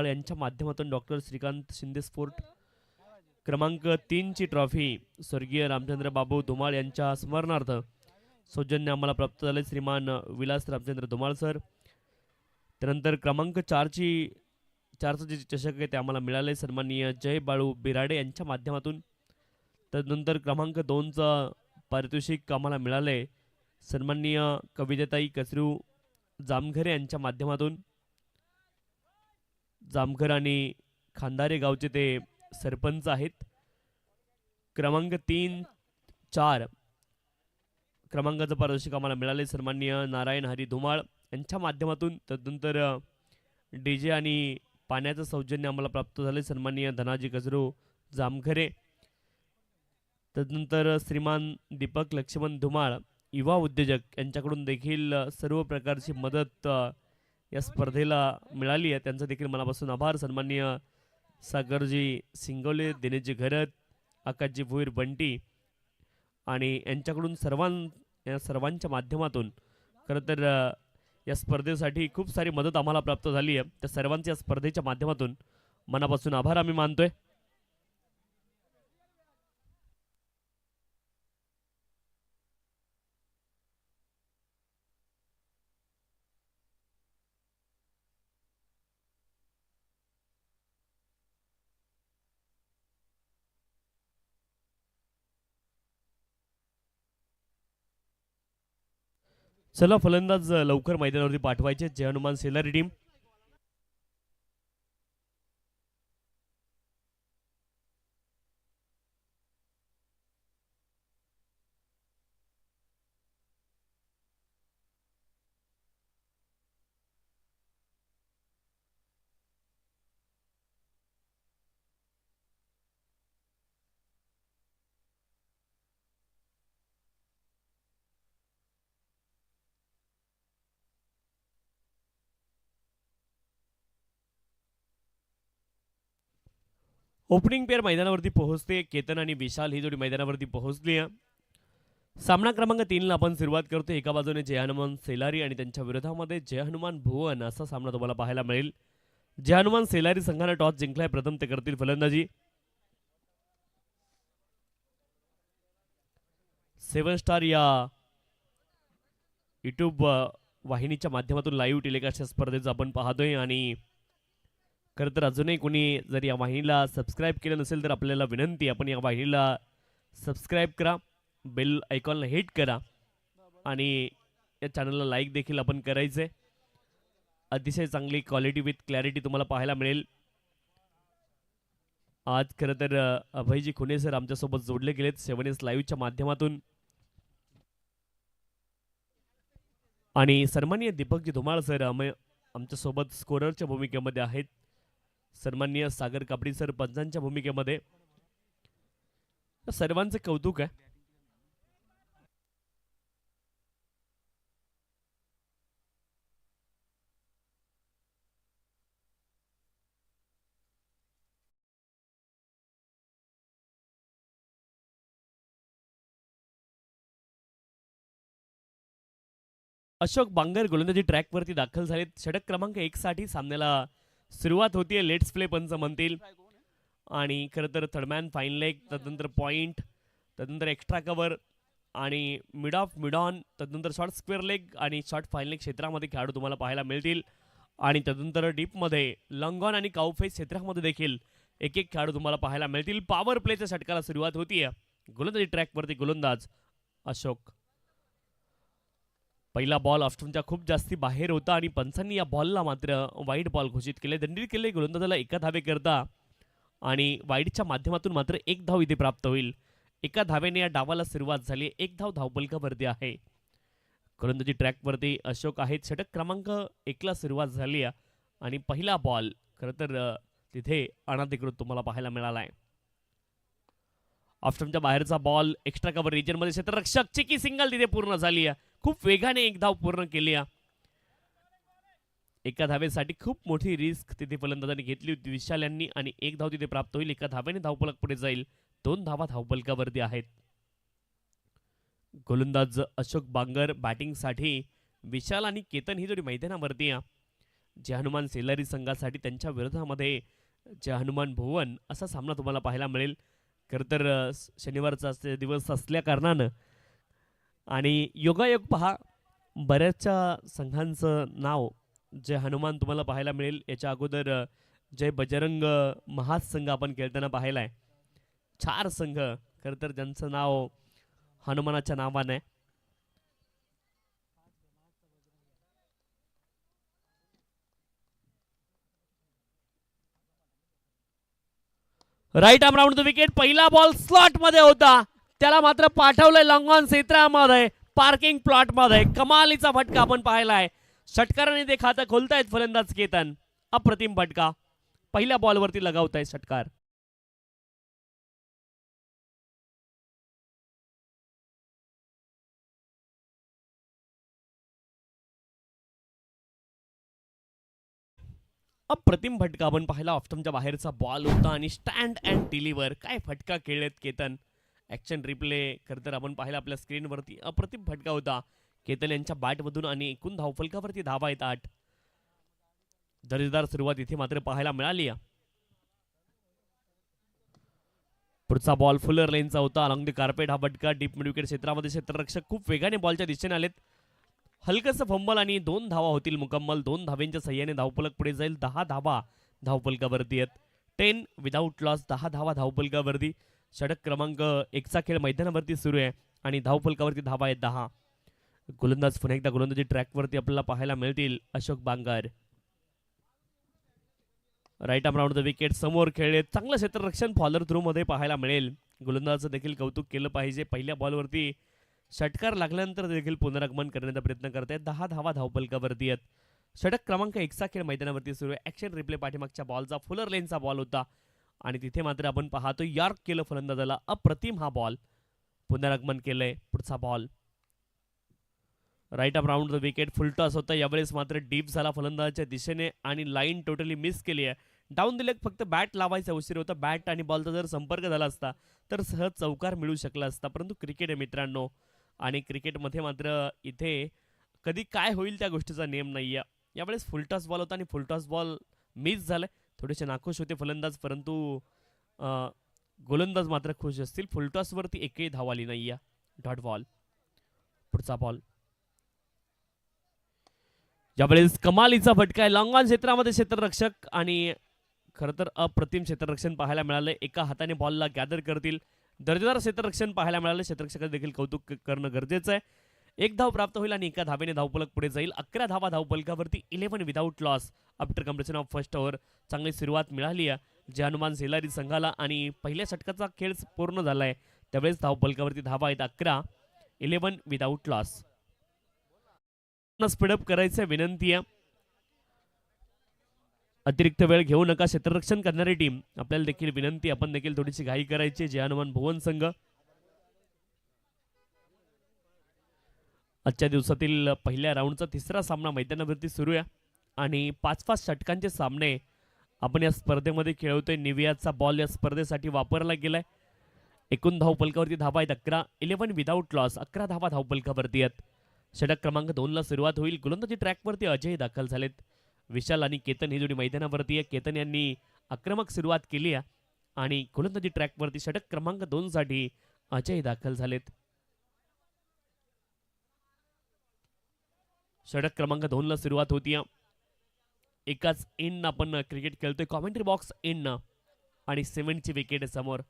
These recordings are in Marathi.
यांच्या माध्यमातून डॉक्टर श्रीकांत शिंदे स्पोर्ट क्रमांक 3 ची ट्रॉफी स्वर्गीय रामचंद्र बाबू धुमाळ यांच्या स्मरणार्थ सौजन्य आम्हाला प्राप्त झाले श्रीमान विलास रामचंद्र धुमाळ सर. त्यानंतर क्रमांक 4चं जे चषक आहे ते आम्हाला मिळाले सन्माननीय जय बाळू बिराडे यांच्या माध्यमातून. त्यानंतर क्रमांक 2चं पारितोषिक आम्हाला मिळाले सन्माननीय कविताताई कचरू जामघरे यांच्या माध्यमातून. जामघर आणि खांदारे गावचे ते सरपंच आहेत. क्रमांक 3, 4 क्रमांकाचं पारितोषिक आम्हाला मिळाले सन्माननीय नारायण हरी धुमाळ यांच्या माध्यमातून. त्यानंतर डीजे आणि पाण्याचं सौजन्य आम्हाला प्राप्त झाले सन्माननीय धनाजी गजरू जामघरे. त्यानंतर श्रीमान दीपक लक्ष्मण धुमाळ युवा उद्योजक यांच्याकडून देखील सर्व प्रकारची मदत या स्पर्धेला मिळाली आहे. त्यांचं देखील मनापासून आभार. सन्माननीय सागरजी सिंगोले, दिनेशजी घरत, आकाशजी भुईर बंटी आणि यांच्याकडून सर्वांच्या माध्यमातून खरं तर या स्पर्धेसाठी खूप सारी मदत आम्हाला प्राप्त झाली आहे. त्या सर्वांच्या स्पर्धेच्या माध्यमातून मनापासून आभार आम्ही मानतोय. चला फलंदाज लवकर मैदानावरती पाठवायचे. जय हनुमान सेलारी टीम. ओपनिंग पेअर मैदानावरती पोहोचते. केतन आणि विशाल ही जोडी मैदानावरती पोहोचली आहे. सामना क्रमांक 3 ला आपण सुरुवात करतो. एका बाजूने जय हनुमान सेलारी आणि त्यांच्या विरोधामध्ये जय हनुमान भुवन असा सामना तुम्हाला पाहायला मिळेल. जय हनुमान सेलारी संघाने टॉस जिंकलाय. प्रथम ते करतील फलंदाजी. 7 स्टार या यूट्यूब वाहिनीच्या माध्यमातून लाईव्ह टेलिकास्ट स्पर्धेचं आपण पाहतोय. आणि खरं तर अजूनही कोणी जर या वाहिनीला सबस्क्राईब केलं नसेल तर आपल्याला विनंती, आपण या वाहिनीला सबस्क्राईब करा, बेल आयकॉनला हिट करा आणि या चॅनलला लाईक देखील आपण करायचं आहे. अतिशय चांगली क्वालिटी विथ क्लॅरिटी तुम्हाला पाहायला मिळेल. आज खरं तर अभयजी खुने सर आमच्यासोबत जोडले गेलेत 7S लाईव्हच्या माध्यमातून. आणि सन्माननीय दीपकजी धुमाळ सर आमच्यासोबत स्कोररच्या भूमिकेमध्ये आहेत. सन्माननीय सागर कापडी सर पंचांच्या भूमिकेमध्ये. सर्वांचे कौतुक आहे. अशोक बांगर गोलंदाजी ट्रॅकवरती दाखल झालेत. षटक क्रमांक 1 साठी सामन्याला सुरुवात होतीये. लेट्स प्ले पंच म्हणतील. आणि खरं तर थर्डमॅन फाईन लेग, त्यानंतर पॉईंट, त्यानंतर एक्स्ट्रा कव्हर आणि मिड ऑफ मिड ऑन, त्यानंतर शॉर्ट स्क्वेअर लेग आणि शॉर्ट फाईन लेग क्षेत्रामध्ये खेळाडू तुम्हाला पाहायला मिळतील. आणि त्यानंतर डीपमध्ये लॉंग ऑन आणि काउफेस क्षेत्रामध्ये देखील एक एक खेळाडू तुम्हाला पाहायला मिळतील. पॉवर प्लेच्या षटकाला सुरुवात होतीये. गोलंदाजी ट्रॅकवरती गोलंदाज अशोक. पहिला बॉल ऑप्शनच्या खूप जास्ती बाहेर होता आणि पंचांनी या बॉलला मात्र वाईड बॉल घोषित केले. दंडित केले गोलंदाजाला एका धावे करता आणि वाईडच्या माध्यमातून मात्र 1 धाव इथे प्राप्त होईल. एका धावेने या डावाला सुरुवात झाली. 1 धाव धावपलकावरती आहे. गोलंदाजी ट्रॅकवरती अशोक आहेत. षटक क्रमांक 1 ला सुरुवात झाली आणि पहिला बॉल खरं तर तिथे अनाधिकृत तुम्हाला पाहायला मिळाला आहे. ऑप्शनच्या बाहेरचा बॉल एक्स्ट्रा कव्हर रिजनमध्ये क्षेत्ररक्षक चिकी सिंगल तिथे पूर्ण झाली आहे. खूप वेगाने 1 धाव पूर्ण केली. एका धावेसाठी खूप मोठी रिस्क तिथे फलंदाजांनी घेतली होती विशाल यांनी आणि 1 धाव तिथे प्राप्त होईल. एका धावेने धावफलक पुढे जाईल. 2 धावा धावफलकावरती आहेत. गोलंदाज अशोक बांगर बॅटिंगसाठी विशाल आणि केतन ही जोडी मैदानावरती जे हनुमान सेलारी संघासाठी त्यांच्या विरोधामध्ये जे हनुमान भुवन असा सामना तुम्हाला पाहायला मिळेल. खरं तर शनिवारचा दिवस असल्या कारणानं आणि योगायोग पहा बऱ्याचशा संघांचं नाव जे हनुमान तुम्हाला पाहायला मिळेल. याच्या अगोदर जय बजरंग महासंघ आपण खेळताना पाहिला आहे. 4 संघ खरं तर ज्यांचं नाव हनुमानाच्या नावाने आहे. Right arm round the wicket. पहिला बॉल स्लॉट मध्ये होता, त्याला मात्र पाठवलंय लॉंग ऑन क्षेत्रामध्ये, पार्किंग प्लॉट मध्ये. कमालीचा फटका आपण पाहिलाय. षटकाराने ते खातं खोलतायत फलंदाज केतन. अप्रतिम फटका, पहिल्या बॉलवरती लगावताय षटकार. अप्रतिम फटका आपण पाहिला. ऑफ्टमच्या बाहेरचा बॉल होता आणि स्टँड अँड डिलिव्हर. काय फटका खेळलेत केतन. ऍक्शन रिप्ले खरं तर आपण पाहिला आपल्या स्क्रीनवरती. अप्रतिम फटका होता केतन यांच्या बॅटमधून आणि एकूण धावफलकावरती धावा आहेत 8. दर्जेदार सुरुवात इथे मात्र पाहायला मिळाली. पुढचा बॉल फुलर लेनचा होता. अलॉंग द कार्पेट हा फटका डीप मिड विकेट क्षेत्रामध्ये. क्षेत्ररक्षक खूप वेगाने बॉलच्या दिशेने आलेत. हलकसं फंबल आणि 2 धावा होतील मुकम्मल. 2 धावेंच्या सहाय्याने धावफलक पुढे जाईल. 10 धावा धावफलकावरती आहेत. 10 विदाऊट लॉस. 10 धावा धावफलकावरती. षटक क्रमांक 1चा खेळ मैदानावरती सुरू आहे आणि धावफलकावरती धावा आहेत 10. गोलंदाज पुन्हा एकदा गोलंदाजी ट्रॅकवरती आपल्याला पाहायला मिळतील. Ashok Bangar. Right arm round the wicket. समोर खेळले. चांगलं क्षेत्ररक्षण फॉलर थ्रू मध्ये पाहायला मिळेल. गोलंदाजाचं देखील कौतुक केलं पाहिजे. पहिल्या बॉलवरती षटकार लागल्यानंतर देखील पुनरागमन करण्याचा प्रयत्न करत आहेत. 10 धावा धावफलकावरती आहेत. षटक क्रमांक 1चा खेळ मैदानावरती सुरू आहे. ऍक्शन रिप्ले पाठीमागच्या बॉलचा फुलर लेनचा बॉल होता आणि तिथे मात्र आपण पाहतो यॉर्क केलं फलंदाजाला. अप्रतिम हा बॉल. पुनरागमन केलंय. पुढचा ball right arm round the wicket. Full toss होता. यावेळेस मात्र डीप झाला फलंदाजाच्या दिशेने आणि लाईन टोटली मिस केली आहे. डाऊन दिले. फक्त बॅट लावायचा उशीर होता. बॅट आणि बॉलचा जर संपर्क झाला असता तर सहज चौकार मिळू शकला असता. परंतु क्रिकेट आहे मित्रांनो आणि क्रिकेटमध्ये मात्र इथे कधी काय होईल त्या गोष्टीचा नियम नाही आहे. यावेळेस फुलटॉस बॉल होता आणि फुलटॉस बॉल मिस झालाय. थोडेसे नाखुश होते फलंदाज परंतु गोलंदाज मात्र खुश असतील. फुलटॉसवरती एकही धाव आली नाही आहे. Dot ball. पुढचा बॉल यावेळेस कमालीचा फटका आहे. लॉंग ऑन क्षेत्रामध्ये क्षेत्ररक्षक आणि खरं तर अप्रतिम क्षेत्ररक्षण पाहायला मिळालं. एका हाताने बॉलला गॅदर करतील. दर्जेदार क्षेत्ररक्षण पाहायला मिळालं. क्षेत्ररक्षकाचं देखील कौतुक करणं गरजेचं आहे. 1 धाव प्राप्त होईल आणि एका धावेने धावफलक पुढे जाईल. 11 धावा धावफलकावरती. 11 without loss after completion of first over. चांगली सुरुवात मिळाली आहे जे हनुमान सेलारी संघाला आणि पहिल्या षटकाचा खेळ पूर्ण झालाय त्यावेळेस धावफलकावरती धावा आहेत 11. 11 विदाऊट लॉस. स्पीडअप करायचं विनंती आहे. अतिरिक्त वेळ घेऊ नका. क्षेत्ररक्षण करणारी टीम आपल्याला देखील विनंती. आपण देखील थोडीशी घाई करायची. जय हनुमान भुवन संघ आजच्या दिवसातील पहिल्या राऊंडचा 3रा सामना मैदानावरती सुरू आहे आणि 5-5 षटकांचे सामने आपण या स्पर्धेमध्ये खेळवतोय. निवियाचा बॉल या स्पर्धेसाठी वापरला गेलाय. एकूण धावफलकावरती धावा आहेत 11. 11 विदाऊट लॉस. 11 धावा धावफलकावरती आहेत. षटक क्रमांक 2 ला सुरुवात होईल. गोलंदाजी ट्रॅकवरती अजय दाखल झालेत. विशाल आणि केतन ही जोडी मैदानावरती आहे. केतन यांनी आक्रमक सुरुवात केली आहे आणि गोलंदाजी ट्रॅकवरती षटक क्रमांक 2 साठी अजय दाखल झालेत. षटक क्रमांक 2 ला सुरुवात होती. एकाच एंड आपण क्रिकेट खेळतोय. कॉमेंट्री बॉक्स एंड आणि सिमेंटची विकेट समोर.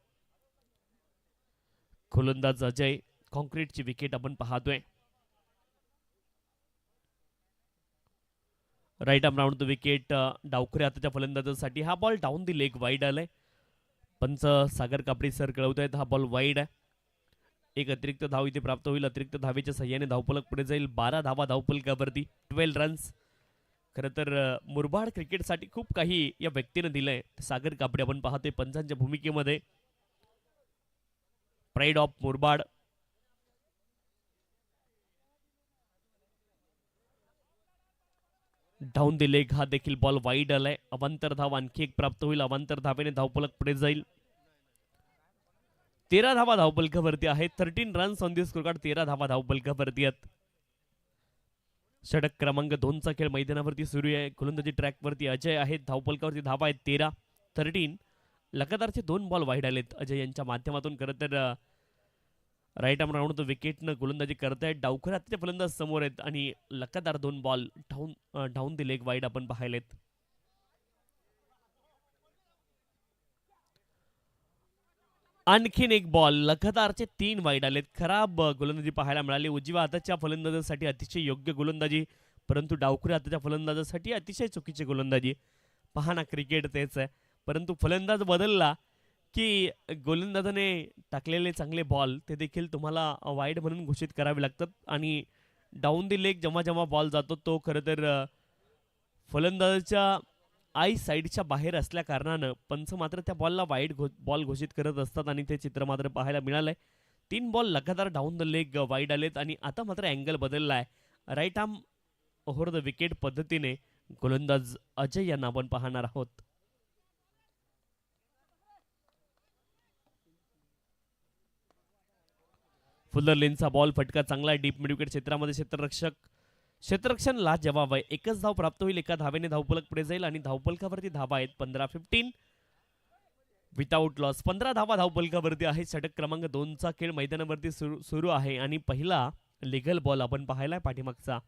गोलंदाज अजय. कॉन्क्रीटची विकेट आपण पाहतोय. Right arm round the wicket. डावखुऱ्या हाताच्या फलंदाजासाठी हा ball down the leg wide आलाय. पंच सागर कापडी सर कळवत आहेत हा बॉल वाईड आहे. एक अतिरिक्त धाव इथे प्राप्त होईल. अतिरिक्त धावेच्या सहाय्याने धावफलक पुढे जाईल. 12 धावा धावफलकावरती. 12 रन्स. खरं तर मुरबाड क्रिकेटसाठी खूप काही या व्यक्तीने दिलंय. सागर कापडे आपण पाहतोय पंचांच्या भूमिकेमध्ये. Pride of Murbad. Down the leg हा देखील बॉल वाईड आलाय. अवांतर धाव आणखी एक प्राप्त होईल. अवांतर धावेने धावफलक पुढे जाईल. 13 धावा धावफलकावरती आहेत. 13 runs on the score card. 13 धावा धावफलकावरती आहेत. षटक क्रमांक 2चा खेळ मैदानावरती सुरू आहे. गोलंदाजी ट्रॅकवरती अजय आहेत. धावपलकावरती धावा आहेत 13 लगातारचे 2 बॉल वाईड आलेत अजय यांच्या माध्यमातून. खरं तर राईट आर्म राऊंड विकेटनं गोलंदाजी करतायत. डावखरे आताचे फलंदाज समोर आहेत आणि लगातार 2 ball down the leg wide आपण पाहिलेत. आणखीन एक बॉल, लगातारचे 3 वाईड आलेत. खराब गोलंदाजी पाहायला मिळाली. उजव्या हाताच्या फलंदाजासाठी अतिशय योग्य गोलंदाजी, परंतु डावखऱ्या हाताच्या फलंदाजासाठी अतिशय चुकीची गोलंदाजी. पहा ना, क्रिकेट तेच आहे. परंतु फलंदाज बदलला की गोलंदाजाने टाकलेले चांगले बॉल ते देखील तुम्हाला वाईड म्हणून घोषित करावे लागतात. आणि डाऊन दी लेग जेव्हा जेव्हा बॉल जातो तो खरं तर फलंदाजाच्या आय साईडच्या बाहेर असल्या कारणानं पंच मात्र त्या बॉलला वाईड बॉल घोषित करत असतात आणि ते चित्र मात्र पाहायला मिळालंय. 3 बॉल लगातार डाऊन द लेग वाईड आलेत आणि आता मात्र अँगल बदलला आहे. Right arm over the wicket पद्धतीने गोलंदाज अजय यांना आपण पाहणार आहोत. फुल्लर लेनचा बॉल फटका चांगला डीप मिड विकेट क्षेत्रामध्ये क्षेत्ररक्षण ला जवाब आहे. एकच धाव प्राप्त होईल. एका धावेने धावपलक पुढे जाईल आणि धावपलकावरती धावा आहेत 15 विदाउट लॉस. 15 धावा धावपलकावरती आहेत. षटक क्रमांक 2चा खेळ मैदानावरती सुरू आहे आणि पहिला लिगल बॉल आपण पाहिलाय पाठीमागचा.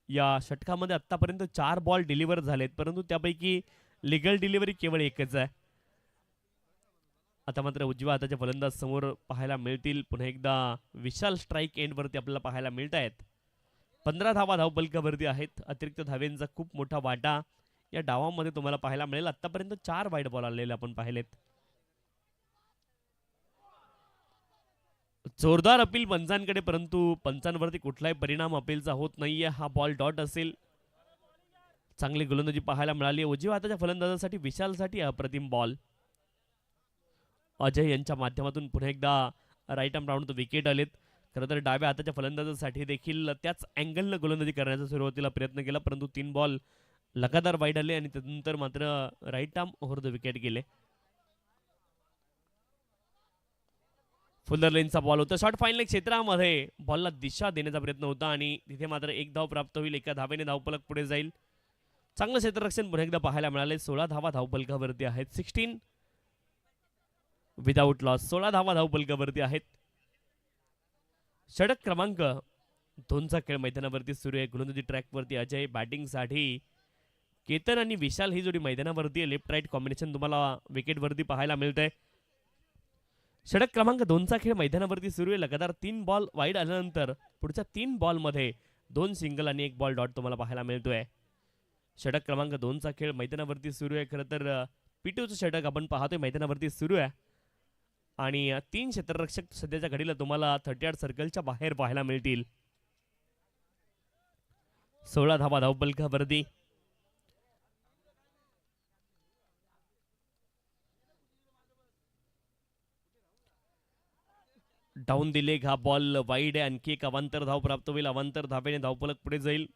या षटकामध्ये आतापर्यंत 4 बॉल डिलिव्हर झालेत, परंतु त्यापैकी लिगल डिलिव्हरी केवळ एकच आहे. आता मात्र उजव्या हाताचे फलंदाज समोर पाहायला मिळतील. पुन्हा एकदा विशाल स्ट्राईक एंडवरती आपल्याला पाहायला मिळत आहेत. 15 धावा धावपलकावरती आहेत. अतिरिक्त धावेंचा खूप मोठा वाटा या डावामध्ये तुम्हाला पाहायला मिळेल. आतापर्यंत 4 वाईड बॉल आलेले आपण पाहिलेत. जोरदार अपील पंचांकडे, परंतु पंचांवरती कुठलाही परिणाम अपीलचा होत नाहीये. हा बॉल डॉट असेल. चांगली गोलंदाजी पाहायला मिळाली. उजव्या हाताच्या फलंदाजासाठी विशालसाठी अप्रतिम बॉल. अजय यांच्या माध्यमातून पुन्हा एकदा राईट आर्म राऊंड विकेट आलेत. खरं तर डाव्या हाताच्या फलंदाजासाठी देखील त्याच अँगलनं गोलंदाजी करण्याचा सुरुवातीला प्रयत्न केला, परंतु 3 बॉल लगातार वाईड आले आणि त्यानंतर मात्र right arm over the wicket गेले. फुल्लर लेनचा बॉल होता. शॉर्ट फाईन लेग क्षेत्रामध्ये बॉलला दिशा देण्याचा प्रयत्न होता आणि तिथे मात्र 1 धाव प्राप्त होईल. एका धावेने धावपलक पुढे जाईल. चांगलं क्षेत्ररक्षण पुन्हा एकदा पाहायला मिळाले. 16 धावा धावपलकावरती आहेत. 16 विदाउट लॉस. 16 धावा धावपलकावरती आहेत. षटक क्रमांक 2चा खेळ मैदानावरती सुरू आहे. गोलंदाजी ट्रॅकवरती अजय, बॅटिंगसाठी केतन आणि विशाल ही जोडी मैदानावरती आहे. लेफ्ट राईट कॉम्बिनेशन तुम्हाला विकेटवरती पाहायला मिळतंय. षटक क्रमांक 2चा खेळ मैदानावरती सुरू आहे. लगातार 3 बॉल वाईड आल्यानंतर पुढच्या 3 बॉलमध्ये 2 सिंगल आणि 1 बॉल डॉट तुम्हाला पाहायला मिळतोय. षटक क्रमांक 2चा खेळ मैदानावरती सुरू आहे. खरं तर P2चं षटक आपण पाहतोय मैदानावरती सुरू आहे आणि 3 क्षेत्ररक्षक सध्याच्या घडीला तुम्हाला 38 सर्कलच्या बाहेर पाहायला मिळतील. 16 धावा धावपलकावरती. डाऊन दिले. हा बॉल वाईड आहे. आणखी एक अवांतर धाव प्राप्त होईल. अवांतर धावेने धावपलक पुढे जाईल.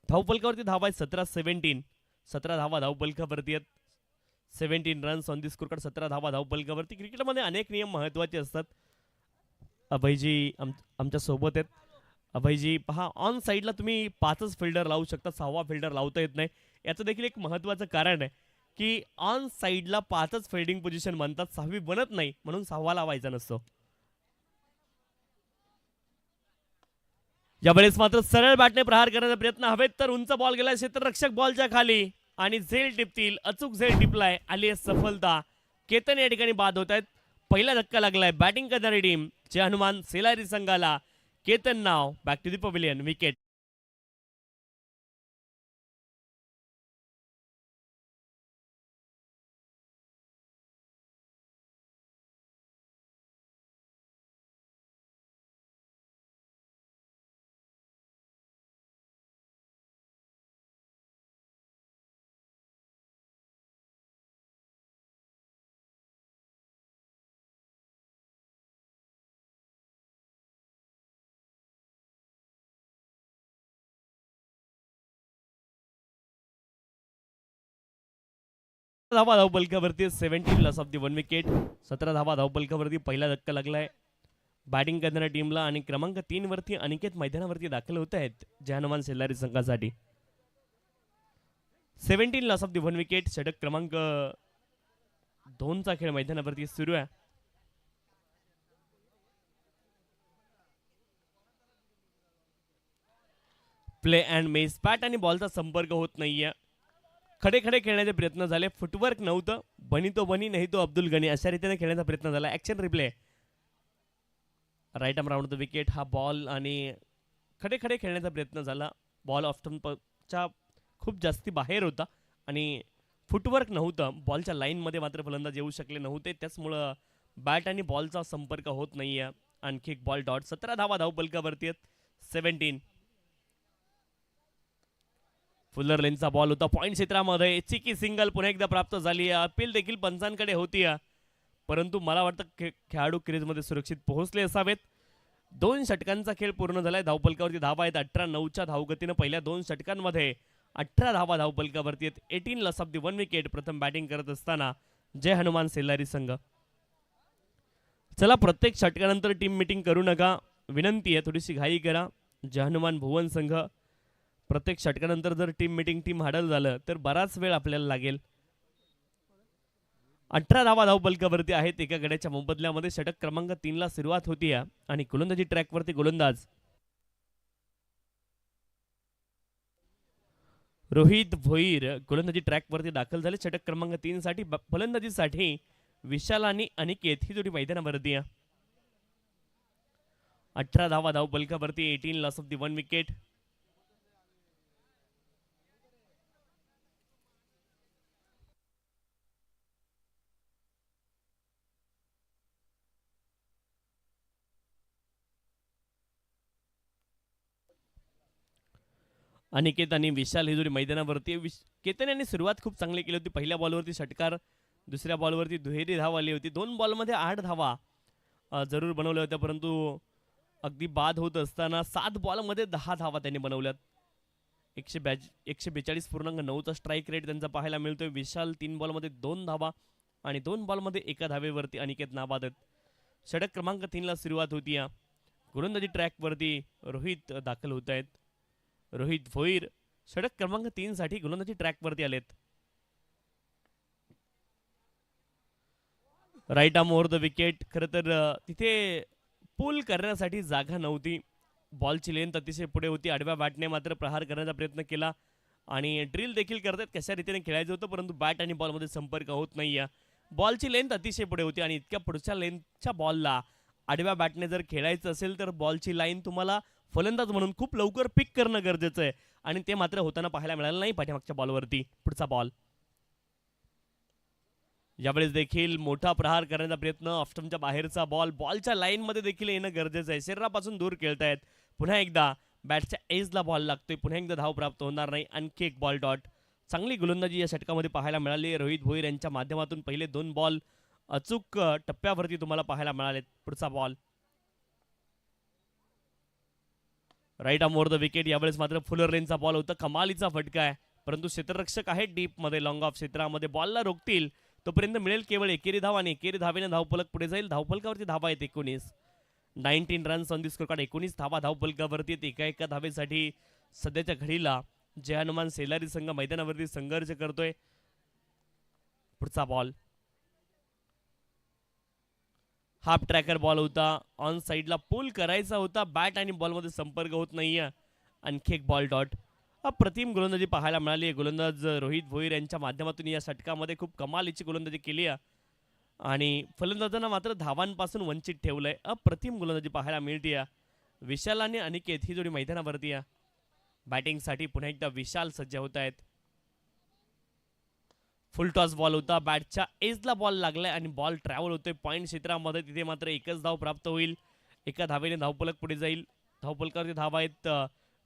धावपलकावरती धावा आहेत 17 17 धावा धावपलकावरती आहेत. 17 runs on the score card. 17 धावा धावपलकावरती. क्रिकेटमध्ये अनेक नियम महत्त्वाचे असतात. अभयजी आमच्या सोबत आहेत. अभयजी पहा, ऑन साईडला तुम्ही 5च फिल्डर लावू शकता, 6वा फिल्डर लावता येत नाही. याचं देखील एक महत्त्वाचं कारण आहे की ऑन साईडला 5च फिल्डिंग पोझिशन म्हणतात, 6वी बनत नाही, म्हणून 6वा लावायचा नसतो. यावेळेस मात्र सरळ बॅटने प्रहार करण्याचा प्रयत्न. हवेत तर उंच बॉल गेला क्षेत्ररक्षक बॉलच्या खाली आणि झेल टिपतील. अचूक झेल टिपलाय. आली आहे सफलता. केतन या ठिकाणी बाद होत आहेत. पहिला धक्का लागलाय बॅटिंग करणारी टीम जे हनुमान सेलारी संघाला. केतन नाव back to the pavilion. Wicket. धावा धावपलकावरती 17 लॉस ऑफ दी 1 विकेट. 17 धावा धावपलकावरती पहिला धक्का लागलाय. बॅटिंग करणाऱ्या टीमला आणि क्रमांक 3 वरती अनिकेत मैदानावरती दाखल होत आहेत जय हनुमान सेल्लारी संघासाठी. 17 लॉस ऑफ दी 1 विकेट. षटक क्रमांक 2 चा खेळ मैदानावरती सुरू आहे. Play and mess. बॅट आणि बॉलचा संपर्क होत नाहीये. खडे खडे खेळण्याचे प्रयत्न झाले. फुटवर्क नव्हतं. बनी तो बनी नाही तो अब्दुल गनी अशा रीतीने खेळण्याचा प्रयत्न झाला. Action replay. Right arm round the wicket. हा बॉल आणि खडे खडे खेळण्याचा प्रयत्न झाला. बॉल ऑफ स्टंपच्या खूप जास्ती बाहेर होता आणि फुटवर्क नव्हतं. बॉलच्या लाईनमध्ये मात्र फलंदाज येऊ शकले नव्हते. त्याचमुळं बॅट आणि बॉलचा संपर्क होत नाहीये. आणखी एक बॉल डॉट. 17 धावा धावपलकावरती आहेत. 17. फुलर लेनचा बॉल होता पॉइंट क्षेत्रामध्ये. चिकी सिंगल पुन्हा एकदा प्राप्त झाली. अपील देखील पंचांकडे होती परंतु मला वाटतं खेळाडू क्रीजमध्ये सुरक्षित पोहोचले असावेत. 2 षटकांचा खेळ पूर्ण झालाय. धावपलकावरती धावा आहेत 18-9च्या धावगतीनं पहिल्या 2 षटकांमध्ये 18 धावा धावपलकावरती आहेत. 18 लॉस ऑफ दी 1 विकेट. प्रथम बॅटिंग करत असताना जय हनुमान सेल्लारी संघ. चला प्रत्येक षटकानंतर टीम मीटिंग करू नका विनंती आहे. थोडीशी घाई करा. जय हनुमान भुवन संघ प्रत्येक षटकानंतर जर टीम हडल झालं तर बराच वेळ आपल्याला लागेल. 18 धावा धावपलकावरती आहेत एका गड्याच्या मोबदल्यामध्ये. षटक क्रमांक 3 ला सुरुवात होती आणि गोलंदाजी ट्रॅकवरती गोलंदाज रोहित भोईर गोलंदाजी ट्रॅकवरती दाखल झाले. षटक क्रमांक 3 साठी. फलंदाजीसाठी विशाल आणि अनिकेत ही जोडी मैदानावरती आहे. 18 धावा धावपलकावरती. 18 loss of the 1 wicket. Aniket आणि विशाल ही जोडी मैदानावरती. केतन यांनी सुरुवात खूप चांगली केली होती. पहिल्या बॉलवरती षटकार. दुसऱ्या बॉलवरती दुहेरी धाव आली होती. 2 बॉलमध्ये 8 धावा जरूर बनवल्या होत्या परंतु अगदी बाद होत असताना 7 बॉलमध्ये 10 धावा त्यांनी बनवल्यात. 142.9चा स्ट्राईक रेट त्यांचा पाहायला मिळतोय. विशाल 3 बॉलमध्ये 2 धावा आणि 2 बॉलमध्ये 1 धावेवरती अनिकेत नाबाद आहेत. षटक क्रमांक 3 ला सुरुवात होती. गोलंदाजी ट्रॅकवरती रोहित दाखल होत आहेत. रोहित भोईर षटक क्रमांक 3 साठी गोलंदाजी ट्रॅकवरती आलेत. Right arm over the wicket. खरं तर तिथे पुल करण्यासाठी जागा नव्हती. बॉलची लेंथ अतिशय पुढे होती. आडव्या बॅटने मात्र प्रहार करण्याचा प्रयत्न केला आणि ड्रिल देखील करतात कशा रीतीने खेळायचं होतं परंतु बॅट आणि बॉलमध्ये संपर्क होत नाही. बॉलची लेंथ अतिशय पुढे होती आणि इतक्या पुढच्या लेंथच्या बॉलला आडव्या बॅटने जर खेळायचं असेल तर बॉलची लाईन तुम्हाला फलंदाज म्हणून खूप लवकर पिक करणं गरजेचं आहे आणि ते मात्र होताना पाहायला मिळालं नाही पाठीमागच्या बॉलवरती. पुढचा बॉल. यावेळेस देखील मोठा प्रहार करण्याचा प्रयत्न. ऑफस्टंपच्या बाहेरचा बॉल. बॉलच्या लाईनमध्ये देखील येणं गरजेचं आहे. शरीरापासून दूर खेळतायत. पुन्हा एकदा बॅटच्या एजला बॉल लागतोय. पुन्हा एकदा धाव प्राप्त होणार नाही. आणखी एक बॉल डॉट. चांगली गोलंदाजी या षटकामध्ये पाहायला मिळाली. रोहित भोईर यांच्या माध्यमातून पहिले 2 बॉल अचूक टप्प्यावरती तुम्हाला पाहायला मिळालेत. पुढचा ball. Right arm over the wicket. यावेळेस मात्र फुलर लेनचा बॉल होता. कमालीचा फटका आहे परंतु क्षेत्ररक्षक आहे डीपमध्ये. लॉंग ऑफ क्षेत्रामध्ये बॉलला रोखतील तोपर्यंत मिळेल केवळ एकेरी धाव आणि एकेरी धावेने धावपलक पुढे जाईल. धावपलकावरती धावा आहेत 19 runs on the score card. 19 धावा धावपलकावरती आहेत. एका धावेसाठी सध्याच्या घडीला जय हनुमान सेलारी संघ मैदानावरती संघर्ष करतोय. पुढचा बॉल. हाफ ट्रॅकर बॉल होता. ऑन साइडला पुल करायचा होता. बॅट आणि बॉलमध्ये संपर्क होत नाहीये. आणखी एक बॉल डॉट. अप्रतिम गोलंदाजी पाहायला मिळाली आहे. गोलंदाज रोहित भोईर यांच्या माध्यमातून या षटकामध्ये खूप कमालीची गोलंदाजी केली आहे आणि फलंदाजांना मात्र धावांपासून वंचित ठेवलंय. अप्रतिम गोलंदाजी पाहायला मिळते. विशाल आणि अनिकेत ही जोडी मैदानावरती आहे. बॅटिंगसाठी पुन्हा एकदा विशाल सज्ज होत आहेत. फुल टॉस बॉल होता. बॅटच्या एजला बॉल लागलाय आणि बॉल ट्रॅव्हल होतोय पॉइंट क्षेत्रामध्ये. तिथे मात्र एकच धाव प्राप्त होईल. एका धावेने धावपलक पुढे जाईल. धावपलकावरती धावा आहेत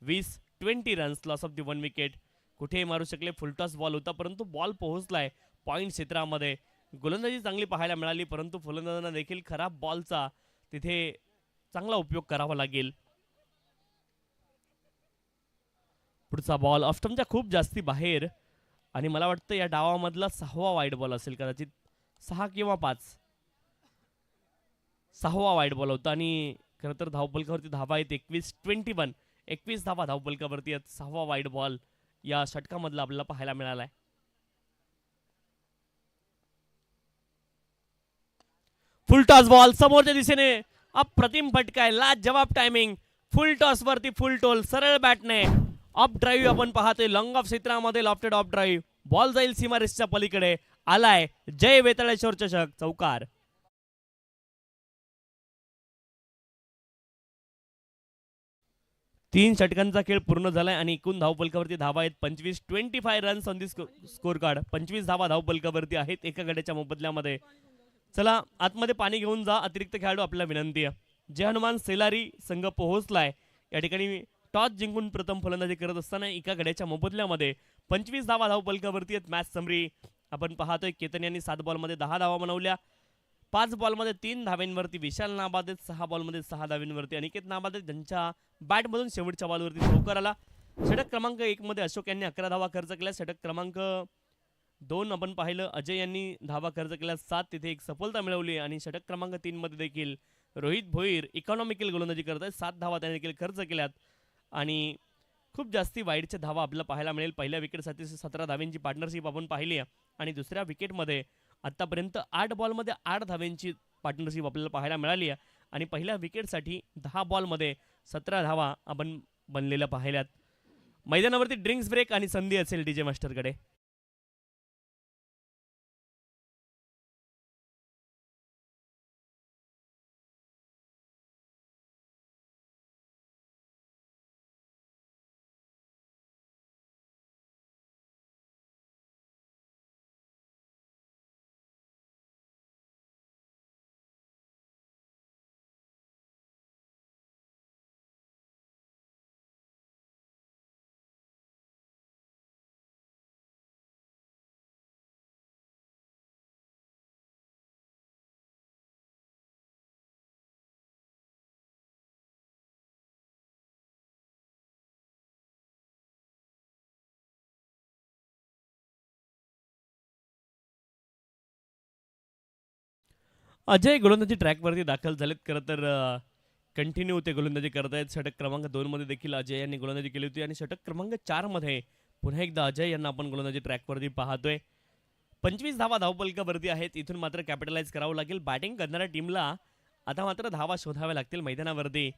20 runs. Loss of the 1 wicket. कुठेही मारू शकले. फुलटॉस बॉल होता परंतु बॉल पोहोचलाय पॉइंट क्षेत्रामध्ये. गोलंदाजी चांगली पाहायला मिळाली परंतु फलंदाजांना देखील खराब बॉलचा तिथे चांगला उपयोग करावा लागेल. पुढचा बॉल ऑफस्टंपच्या खूप जास्ती बाहेर आणि मला वाटतं या डावामधला 6वा वाईड बॉल असेल कदाचित. 6 किंवा 5. 6वा वाईड बॉल होता आणि खरं तर धावफलकावरती धावा आहेत 21-21. 21 धावा धावफलकावरती आहेत. 6वा वाईड बॉल या षटकामधला आपल्याला पाहायला मिळालाय. फुल टॉस बॉल समोरच्या दिशेने अप्रतिम फटका, लाजवाब टायमिंग. फुल टॉस वरती फुल टोल सरळ बॅटने ऑफ ड्राईव्ह आपण पाहतोय. लॉंग ऑफ क्षेत्रामध्ये लॉफ्टेड ऑफ ड्राईव्ह. बॉल जाईल सीमारेषच्या पलीकडे. आलाय जय वेताळेश्वर चषक, चौकार. तीन षटकांचा खेळ पूर्ण झालाय आणि एकूण धावफलकावरती धावा आहेत 25-25 runs on the score card. 25 धावा धावफलकावरती आहेत एका गड्याच्या मोबदल्यामध्ये. चला आतमध्ये पाणी घेऊन जा. अतिरिक्त खेळाडू आपल्याला विनंती आहे. जय हनुमान सेलारी संघ पोहोचलाय या ठिकाणी. टॉस जिंकून प्रथम फलंदाजी करत असताना एका गड्याच्या मोबदल्यामध्ये 25 धावा धावफलकावरती आहेत. मॅच समरी आपण पाहतोय. केतन यांनी 7 बॉलमध्ये 10 धावा बनवल्या. 5 बॉलमध्ये 3 धाव्यांवरती विशाल नाबादेत, 6 बॉलमध्ये 6 धाव्यांवरती अनिकेत नाबादेत, ज्यांच्या बॅटमधून शेवटच्या बॉलवरती चौकार आला. षटक क्रमांक 1 मध्ये अशोक यांनी 11 धावा खर्च केल्या. षटक क्रमांक 2 आपण पाहिलं अजय यांनी धावा खर्च केल्या 7, तिथे एक सफलता मिळवली. आणि षटक क्रमांक 3 मध्ये देखील रोहित भोईर इकॉनॉमिकल गोलंदाजी करत आहेत. 7 धावा त्यांनी देखील खर्च केल्यात आणि खूप जास्ती वाईडच्या धावा आपल्याला पाहायला मिळेल. पहिल्या विकेटसाठी 17 धाव्यांची पार्टनरशिप आपण पाहिली आहे आणि दुसऱ्या विकेटमध्ये आतापर्यंत 8 बॉलमध्ये 8 धाव्यांची पार्टनरशिप आपल्याला पाहायला मिळाली आहे आणि पहिल्या विकेटसाठी 10 बॉलमध्ये 17 धावा आपण बनलेल्या पाहिल्यात. मैदानावरती ड्रिंक्स ब्रेक आणि संधी असेल डीजे मास्टरकडे. अजय गोलंदाजी ट्रॅकवरती दाखल झालेत. खरं तर कंटिन्यू ते गोलंदाजी करत आहेत. षटक क्रमांक 2 मध्ये देखील अजय यांनी गोलंदाजी केली होती आणि षटक क्रमांक 4 मध्ये पुन्हा एकदा अजय यांना आपण गोलंदाजी ट्रॅकवरती पाहतोय. 25 धावा धावफलकावरती आहेत. इथून मात्र कॅपिटलाइज करावं लागेल. बॅटिंग करणाऱ्या टीमला आता मात्र धावा शोधाव्या लागतील मैदानावरती.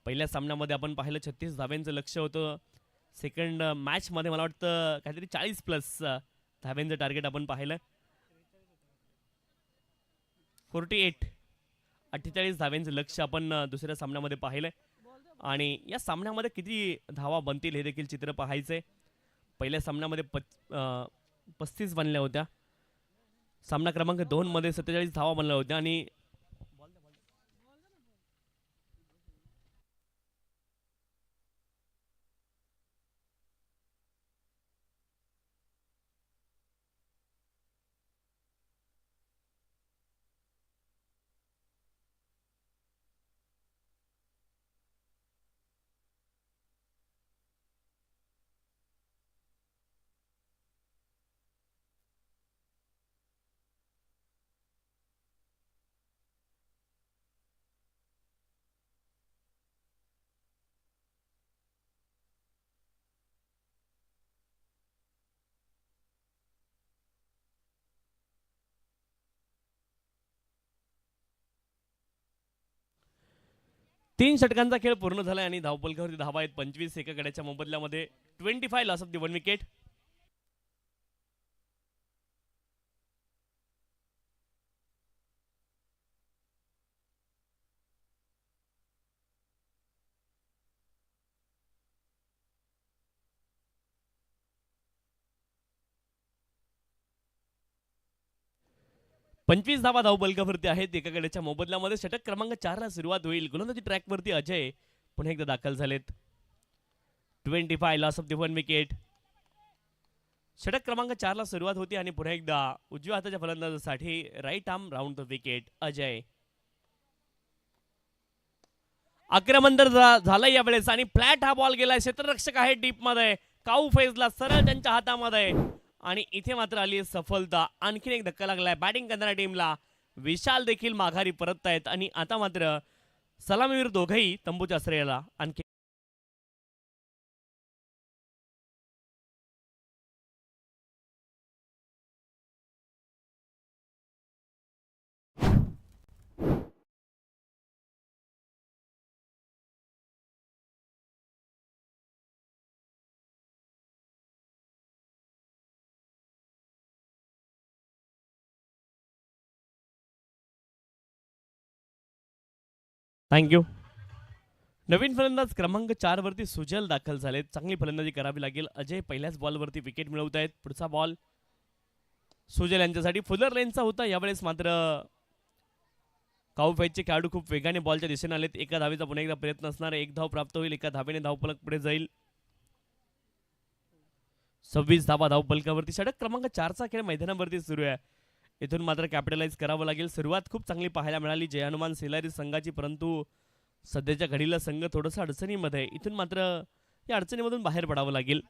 पहिल्या सामन्यामध्ये आपण पाहिलं 36 धाव्यांचं लक्ष होतं. सेकंड मॅचमध्ये मला वाटतं काहीतरी 40+ धाव्यांचं टार्गेट आपण पाहिलं. 48 धाव्यांचं लक्ष आपण दुसऱ्या सामन्यामध्ये पाहिलंय आणि या सामन्यामध्ये किती धावा बनतील हे देखील चित्र पाहायचंय. पहिल्या सामन्यामध्ये 35 बनल्या होत्या. सामना क्रमांक 2 मध्ये 47 धावा बनल्या होत्या आणि तीन षटकांचा खेळ पूर्ण झालाय आणि धावफलकावरती धावा आहेत 25 एका गड्याच्या मोबदल्यामध्ये. 25 लॉस ऑफ दी 1 विकेट. पंचवीस धावा धावफलकावरती आहेत एका गड्याच्या मोबदल्यामध्ये. षटक क्रमांक 4 ला सुरुवात होईल. गोलंदाजी ट्रॅकवरती अजय पुन्हा एकदा दाखल झालेत. 25 लॉस ऑफ दी 1 विकेट. षटक क्रमांक 4 ला सुरुवात होती आणि पुन्हा एकदा उजव्या हाताच्या फलंदाजासाठी right arm round the wicket Ajay. आक्रमण तर झालं यावेळेस आणि फ्लॅट हा बॉल गेलाय. क्षेत्ररक्षक आहे डीप मध्ये. काऊ फेजला सरळ त्यांच्या हातामध्ये आणि इथे मात्र आली सफलता. आणखीन एक धक्का लागलाय बॅटिंग करणाऱ्या टीमला. विशाल देखील माघारी परत आहेत आणि आता मात्र सलामीवीर दोघेही तंबूच्या आश्रयाला आणखी थँक्यू. नवीन फलंदाज क्रमांक 4 वरती सुजल दाखल झालेत. चांगली फलंदाजी करावी लागेल. अजय पहिल्याच बॉलवरती विकेट मिळवत आहेत. पुढचा बॉल सुजल यांच्यासाठी फुलर लेनचा होता. यावेळेस मात्र काऊफाईचे खेळाडू खूप वेगाने बॉलच्या दिशेने आलेत. एका धावेचा पुन्हा एकदा प्रयत्न असणार. एक धाव प्राप्त होईल. एका धावेने धावफलक पुढे जाईल. 26 धावा धावफलकावरती. षटक क्रमांक 4चा खेळ मैदानावरती सुरू आहे. इथून मात्र कॅपिटलाइज करावं लागेल. सुरुवात खूप चांगली पाहायला मिळाली जय हनुमान सेलारी संघाची, परंतु सध्याच्या घडीला संघ थोडासा अडचणीमध्ये. इथून मात्र या अडचणीमधून बाहेर पडावं लागेल.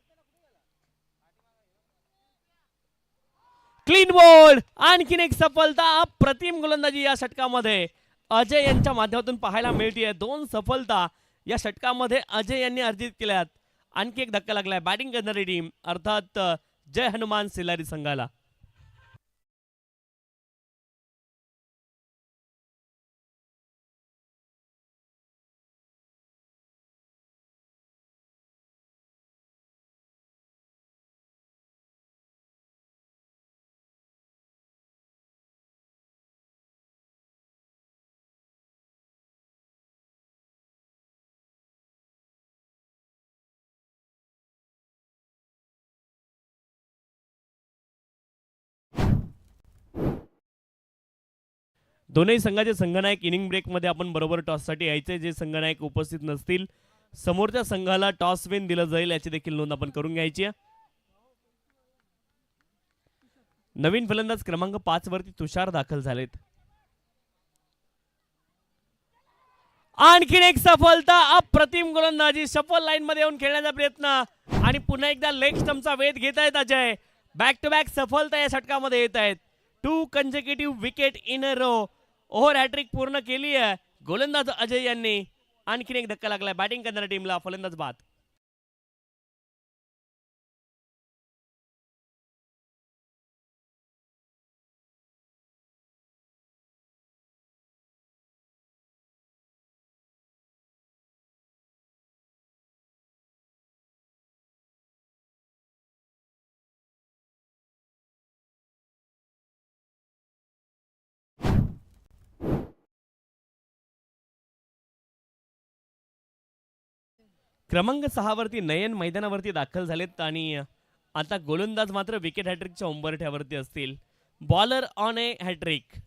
क्लीन बोल्ड, आणखीन एक सफलता. अप्रतिम गोलंदाजी या षटकामध्ये अजय यांच्या माध्यमातून पाहायला मिळते. 2 सफलता या षटकामध्ये अजय यांनी अर्जित केल्यात. आणखी एक धक्का लागलाय बॅटिंग करणारी टीम अर्थात जय हनुमान सेलारी संघाला. दोन्ही संघाचे संघनायक इनिंग ब्रेकमध्ये आपण बरोबर टॉससाठी यायचे. जे संघनायक उपस्थित नसतील समोरच्या संघाला टॉस विन दिलं जाईल याची देखील नोंद आपण करून घ्यायची आहे. नवीन फलंदाज क्रमांक 5 वरती तुषार दाखल झालेत. आणखीन एक सफलता. अप्रतिम गोलंदाजी. सफल लाईन मध्ये येऊन खेळण्याचा प्रयत्न आणि पुन्हा एकदा लेग स्टंपचा वेध घेत आहेत अजय. बॅक टू बॅक सफलता या षटकामध्ये येत आहेत. 2 consecutive wicket in a row. Over hattrick पूर्ण केली आहे गोलंदाज अजय यांनी. आणखीन एक धक्का लागलाय बॅटिंग करणाऱ्या टीमला. फलंदाज बाद. क्रमांक 6 वरती नयन मैदानावरती दाखल झालेत आणि आता गोलंदाज मात्र विकेट हॅट्रिकच्या उंबरठ्यावरती असतील. Bowler on a hat-trick.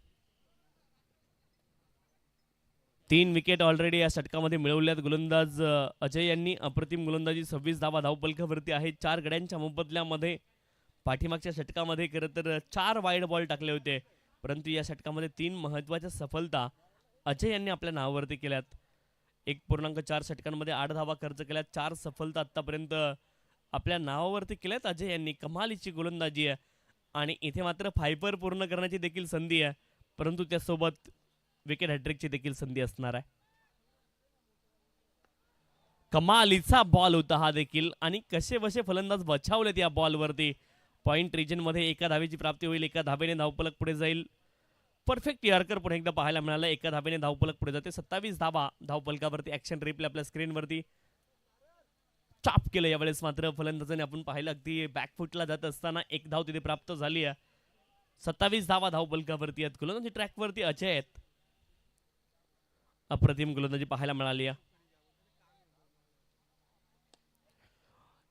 3 wicket already या षटकामध्ये मिळवल्यात गोलंदाज अजय यांनी. अप्रतिम गोलंदाजी. 26 धावा धावपलकावरती आहेत. 4 गड्यांच्या मोबदल्यामध्ये पाठीमागच्या षटकामध्ये खरं तर 4 वाईड बॉल टाकले होते, परंतु या षटकामध्ये 3 महत्वाच्या सफलता अजय यांनी आपल्या नावावरती केल्यात. 1.4 षटकांमध्ये 8 धावा खर्च केल्यात. 4 सफलता आतापर्यंत आपल्या नावावरती केल्यात अजय यांनी. कमालीची गोलंदाजी आहे आणि इथे मात्र फायबर पूर्ण करण्याची देखील संधी आहे, परंतु त्यासोबत विकेट हॅट्रिकची देखील संधी असणार आहे. कमालीचा बॉल होता हा देखील आणि कसे बसे फलंदाज बचावलेत या बॉलवरती. पॉइंट रिजन मध्ये एका धावेची प्राप्ती होईल. एका धावेने धावफलक पुढे जाईल. परफेक्ट यॉर्कर पुढे एकदा पाहायला मिळालं. एका धावेने धावफलक पुढे जाते. 27 धावा धावफलकावरती. ऍक्शन रिप्ले आपल्या स्क्रीनवरती चाप केलं. यावेळेस मात्र फलंदाजाने आपण पाहिलं अगदी बॅकफुटला जात असताना एक धाव तिथे प्राप्त झाली आहे. 27 धावा धावफलकावरती आहेत. गोलंदाजी ट्रॅकवरती अजय आहेत. अप्रतिम गोलंदाजी पाहायला मिळाली आहे.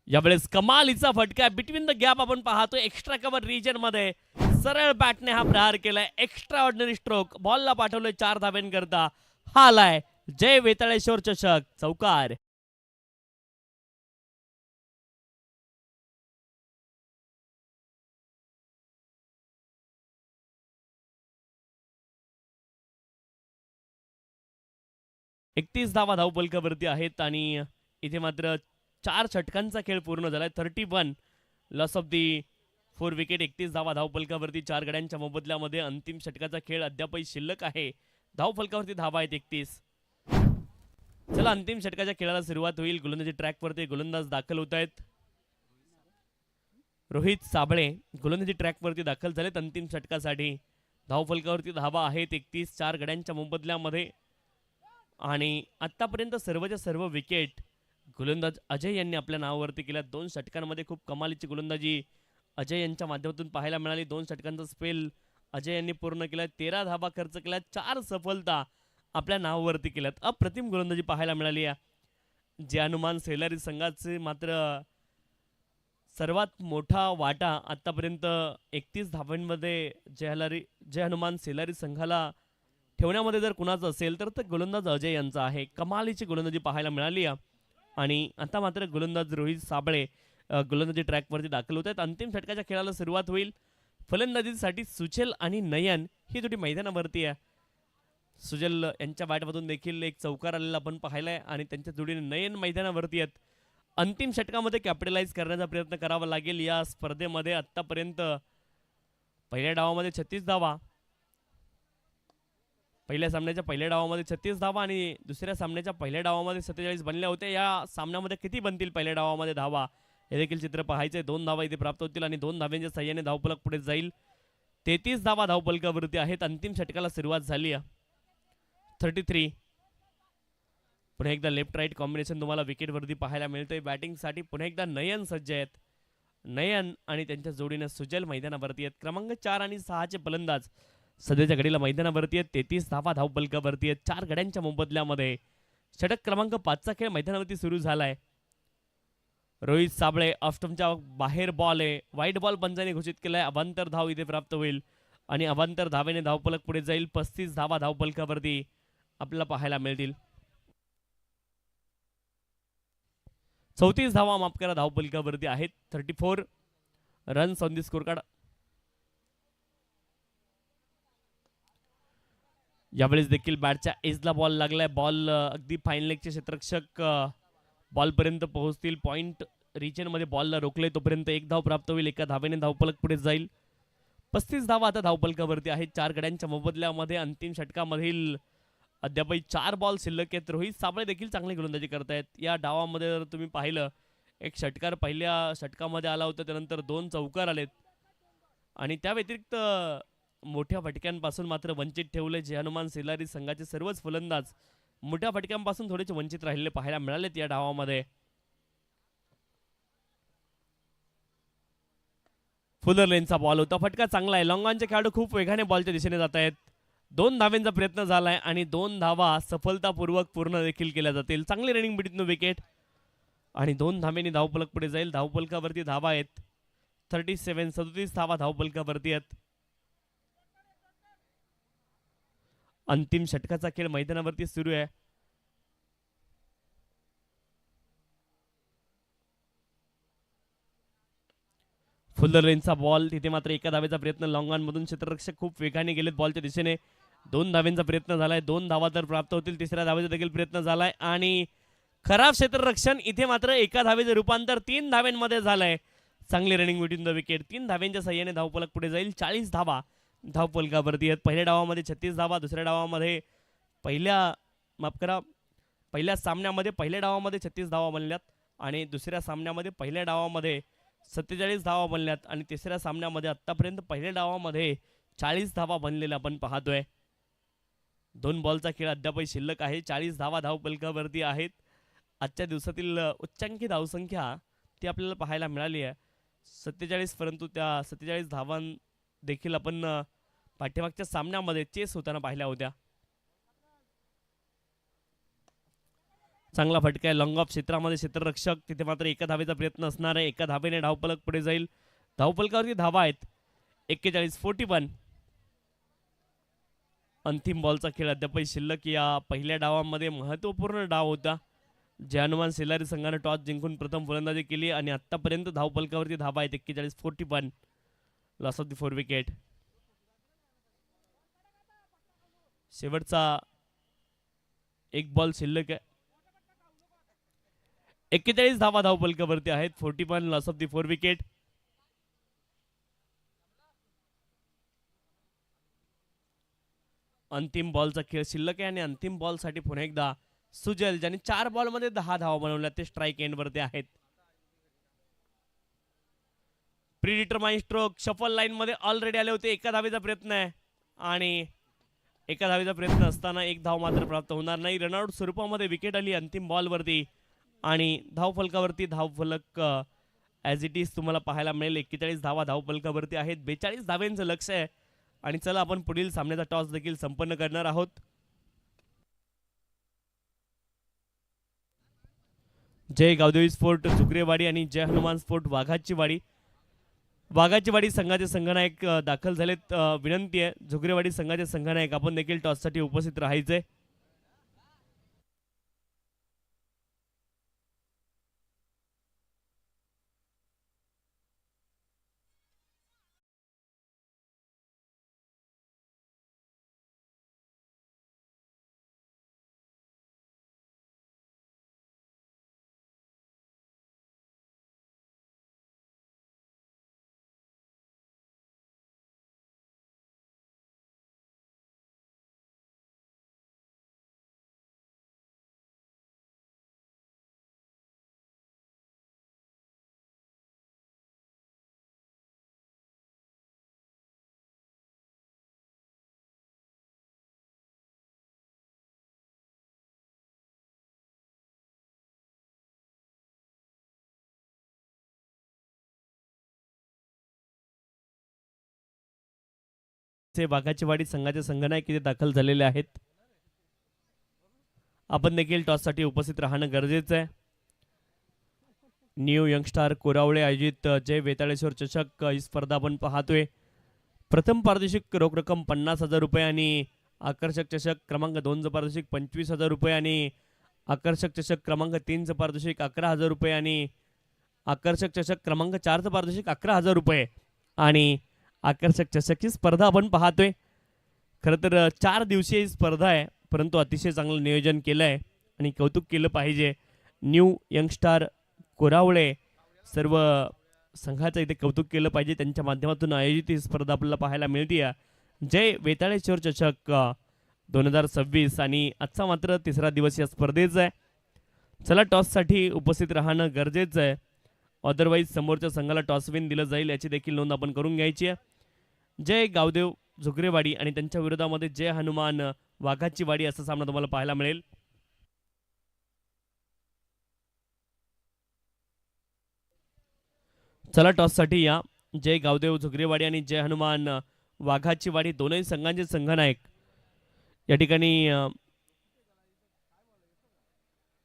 यावेळेस कमालीचा फटका बिटवीन द गॅप आपण पाहतो. एक्स्ट्रा कव्हर रिजन मध्ये सरळ बॅटने हा प्रहार केलाय. Extraordinary stroke. बॉलला पाठवलंय 4 धाब्यांकरता. हा आलाय जय वेताळेश्वर चषक. चौकार. एकतीस धावा धावपलकावरती आहेत आणि इथे मात्र 4 षटकांचा खेळ पूर्ण झालाय. 31 लॉस ऑफ दी 4 विकेट 31 धावा धावफलकावरती 4 गड्यांच्या मोबदल्यामध्ये. अंतिम षटकाचा खेळ अद्यापही शिल्लक आहे. धावफलकावरती धावा आहेत 31. चला अंतिम षटकाच्या खेळाला सुरुवात होईल. गोलंदाजी ट्रॅकवरती गोलंदाज दाखल होत आहेत. रोहित साबळे गोलंदाजी ट्रॅकवरती दाखल झालेत अंतिम षटकासाठी. धावफलकावरती धावा आहेत 31 4 गड्यांच्या मोबदल्यामध्ये. आणि आतापर्यंत सर्वच्या सर्व विकेट गोलंदाज अजय यांनी आपल्या नावावरती केल्या. 2 षटकांमध्ये खूप कमालीची गोलंदाजी अजय यांच्या माध्यमातून पाहायला मिळाली. 2 षटकांचा स्पेल अजय यांनी पूर्ण केला. 13 धावा खर्च केल्या. 4 सफलता आपल्या नावावरती केल्यात. अप्रतिम गोलंदाजी पाहायला मिळाली आहे. जे हनुमान सेलारी संघाचे मात्र सर्वात मोठा वाटा आतापर्यंत 31 धावांमध्ये जय हनुमान सेलारी संघाला ठेवण्यामध्ये जर कुणाचं असेल तर गोलंदाज अजय यांचा आहे. कमालीची गोलंदाजी पाहायला मिळाली आहे. आणि आता मात्र गोलंदाज रोहित साबळे गोलंदाजी ट्रॅकवरती दाखल होत आहेत. अंतिम षटकाच्या खेळाला सुरुवात होईल. फलंदाजीसाठी सुचेल आणि नयन ही जोडी मैदानावरती आहे. सुजल यांच्या बॅटमधून देखील एक चौकार आलेला आपण पाहिला आहे आणि त्यांच्या जोडीने नयन मैदानावरती आहेत. अंतिम षटकामध्ये कॅपिटलाइज करण्याचा प्रयत्न करावा लागेल. या स्पर्धेमध्ये आतापर्यंत पहिल्या डावामध्ये 36 धावा, पहिल्या सामन्याच्या पहिल्या डावामध्ये 36 धावा आणि दुसऱ्या सामन्याच्या पहिल्या डावामध्ये 47 बनल्या होत्या. या सामन्यामध्ये किती बनतील पहिल्या डावामध्ये धावा हे देखील चित्र पाहायचे. 2 धावा इथे प्राप्त होतील आणि 2 धाव्यांच्या साह्याने धावफलक पुढे जाईल. 33 धावा धावफलकावरती आहेत. अंतिम षटकाला सुरुवात झाली आहे. 33. पुन्हा एकदा लेफ्ट राईट कॉम्बिनेशन तुम्हाला विकेटवरती पाहायला मिळतंय. बॅटिंगसाठी पुन्हा एकदा नयन सज्ज आहेत. नयन आणि त्यांच्या जोडीने सुजल मैदानावरती आहेत. क्रमांक 4 आणि 6चे फलंदाज सध्याच्या घडीला मैदानावरती आहेत. 33 धावा धावफलकावरती आहेत 4 गड्यांच्या मोबदल्यामध्ये. षटक क्रमांक 5चा खेळ मैदानावरती सुरू झालाय. रोहित साबळे ऑफस्टंपच्या बाहेर बॉल आहे. वाईट बॉल पंचाने घोषित केलाय. अवांतर धाव इथे प्राप्त होईल आणि अवांतर धावेने धावफलक पुढे जाईल. 35 धावा धावफलकावरती आपल्याला पाहायला मिळतील. 34 धावा माफ करा धावफलकावरती आहेत. 34 runs on the score card. यावेळेस देखील बॅटच्या एजला बॉल लागलाय. बॉल अगदी फाईन लेगचे क्षेत्ररक्षक बॉलपर्यंत पोहोचतील. पॉइंट रिजनमध्ये बॉलला रोखले तोपर्यंत 1 धाव प्राप्त होईल. 1 धावेने धावफलक पुढे जाईल. 35 धावा आता धावफलकावरती आहेत 4 गड्यांच्या मोबदल्यामध्ये. अंतिम षटकामधील अद्यापही 4 बॉल शिल्लक आहेत. रोहित साबळे देखील चांगली गोलंदाजी करतायत. या डावामध्ये जर तुम्ही पाहिलं एक षटकार पहिल्या षटकामध्ये आला होता, त्यानंतर 2 चौकार आलेत आणि त्या व्यतिरिक्त मोठ्या फटक्यांपासून मात्र वंचित ठेवले. जे हनुमान सेलारी संघाचे सर्वच फलंदाज मोठ्या फटक्यांपासून थोडेसे वंचित राहिलेले पाहायला मिळालेत या डावामध्ये. फुलर लेनचा बॉल होता. फटका चांगला आहे. लॉंगॉनचे खेळाडू खूप वेगाने बॉलच्या दिशेने जात आहेत. 2 धावेंचा प्रयत्न झालाय आणि 2 धावा सफलतापूर्वक पूर्ण देखील केल्या जातील. चांगली रनिंग बिटवीन विकेट आणि 2 धावेंनी धावफलक पुढे जाईल. धावफलकावरती धावा आहेत 37. 37 धावा धावफलकावरती आहेत. अंतिम षटकाचा खेळ मैदानावरती सुरू आहे. फुलर लेनचा बॉल तिथे मात्र 1 धावेचा प्रयत्न. लॉंगॉन मधून क्षेत्ररक्षक खूप वेगाने गेलेत बॉलच्या दिशेने. 2 धावेंचा प्रयत्न झालाय. 2 धावा तर प्राप्त होतील. 3ऱ्या धावेचा देखील प्रयत्न झालाय आणि खराब क्षेत्ररक्षण इथे मात्र 1 धावेचे रूपांतर 3 धावेंमध्ये झालंय. चांगली रनिंग बिटवीन द विकेट. 3 धावेंच्या साह्याने धावफलक पुढे जाईल. 40 धावा धावफलकावरती आहेत. पहिल्या डावामध्ये 36 धावा, दुसऱ्या डावामध्ये पहिल्या सामन्यामध्ये पहिल्या डावामध्ये 36 धावा बनल्यात आणि दुसऱ्या सामन्यामध्ये पहिल्या डावामध्ये 47 धावा बनल्यात आणि तिसऱ्या सामन्यामध्ये आतापर्यंत पहिल्या डावामध्ये 40 धावा बनलेल्या आपण पाहतोय. 2 बॉलचा खेळ अद्यापही शिल्लक आहे. 40 धावा धावफलकावरती आहेत. आजच्या दिवसातील उच्चांकी धावसंख्या ती आपल्याला पाहायला मिळाली आहे 47, परंतु त्या 47 धावां देखील आपण पाठीमागच्या सामन्यामध्ये चेस होताना पाहिल्या होत्या. चांगला फटका आहे. लॉंग ऑफ क्षेत्रामध्ये क्षेत्ररक्षक तिथे मात्र 1 धावेचा प्रयत्न असणार आहे. 1 धावेने धावफलक पुढे जाईल. धावफलकावरती धावा आहेत 41. 41. अंतिम बॉलचा खेळ अद्यापही शिल्लक. या पहिल्या डावामध्ये महत्त्वपूर्ण डाव होता. जे हनुमान सेलारी संघाने टॉस जिंकून प्रथम फलंदाजी केली आणि आतापर्यंत धावफलकावरती धावा आहेत 41. 41. Loss of the 4 wicket. शेवटचा 1 बॉल शिल्लक आहे. 41 धावा धावफलकावरती आहेत. 41. Loss of the 4 wicket. अंतिम बॉलचा खेळ शिल्लक आहे आणि अंतिम बॉलसाठी पुन्हा एकदा सुजल, ज्यांनी 4 बॉलमध्ये 10 धावा बनवल्या, ते स्ट्राईक एंडवरती आहेत. प्रीडिटरमाइन स्ट्रोक शफल लाईन मध्ये ऑलरेडी आले होते. एका धावेचा प्रयत्न आहे आणि एका धावेचा प्रयत्न असताना एक धाव मात्र प्राप्त होणार नाही. रनआउट स्वरूपामध्ये विकेट आली अंतिम बॉलवरती आणि धावफलकावरती धावफलक ॲज इट इज तुम्हाला पाहायला मिळेल. 41 धावा धावफलकावरती आहेत. 42 धाव्यांचं लक्ष आहे आणि चला आपण पुढील सामन्याचा टॉस देखील संपन्न करणार आहोत. जय गावदेवी स्पोर्ट झुकरेवाडी आणि जय हनुमान स्पोर्ट वाघाची वाडी संघाचे संघनायक दाखल झालेत. विनंती आहे झुकरेवाडी संघाचे संघनायक आपण देखील टॉससाठी उपस्थित राहायचे. वाघाची वाडी संघाचे संघनायक इथे दाखल झालेले आहेत. आपण देखील टॉससाठी उपस्थित राहणं गरजेचं आहे. न्यू यंगस्टार कोरावळे आयोजित जय वेताळेश्वर चषक ही स्पर्धा आपण पाहतोय. प्रथम पारितोषिक रोख रक्कम 50,000 रुपये आणि आकर्षक चषक क्रमांक 2चं पारितोषिक 25,000 रुपये आणि आकर्षक चषक क्रमांक 3चं पारितोषिक 11,000 रुपये आणि आकर्षक चषक क्रमांक 4चं पारितोषिक 11,000 रुपये आणि आकर्षक चषकची स्पर्धा आपण पाहतोय. खरं तर 4 दिवसीय स्पर्धा आहे, परंतु अतिशय चांगलं नियोजन केलं आहे आणि कौतुक केलं पाहिजे. न्यू यंगस्टार कोरावळे सर्व संघाचं इथे कौतुक केलं पाहिजे. त्यांच्या माध्यमातून आयोजित ही स्पर्धा आपल्याला पाहायला मिळते. जय वेताळेश्वर चषक 2026 आणि आजचा मात्र 3रा दिवस या स्पर्धेचा आहे. चला टॉससाठी उपस्थित राहणं गरजेचं आहे. अदरवाईज समोरच्या संघाला टॉस विन दिलं जाईल याची देखील नोंद आपण करून घ्यायची आहे. जय गावदेव झुकरेवाडी आणि त्यांच्या विरोधामध्ये जय हनुमान वाघाची वाडी असा सामना तुम्हाला पाहायला मिळेल. चला टॉससाठी या. जय गावदेव झुकरेवाडी आणि जय हनुमान वाघाची वाडी दोनही संघांचे संघनायक या ठिकाणी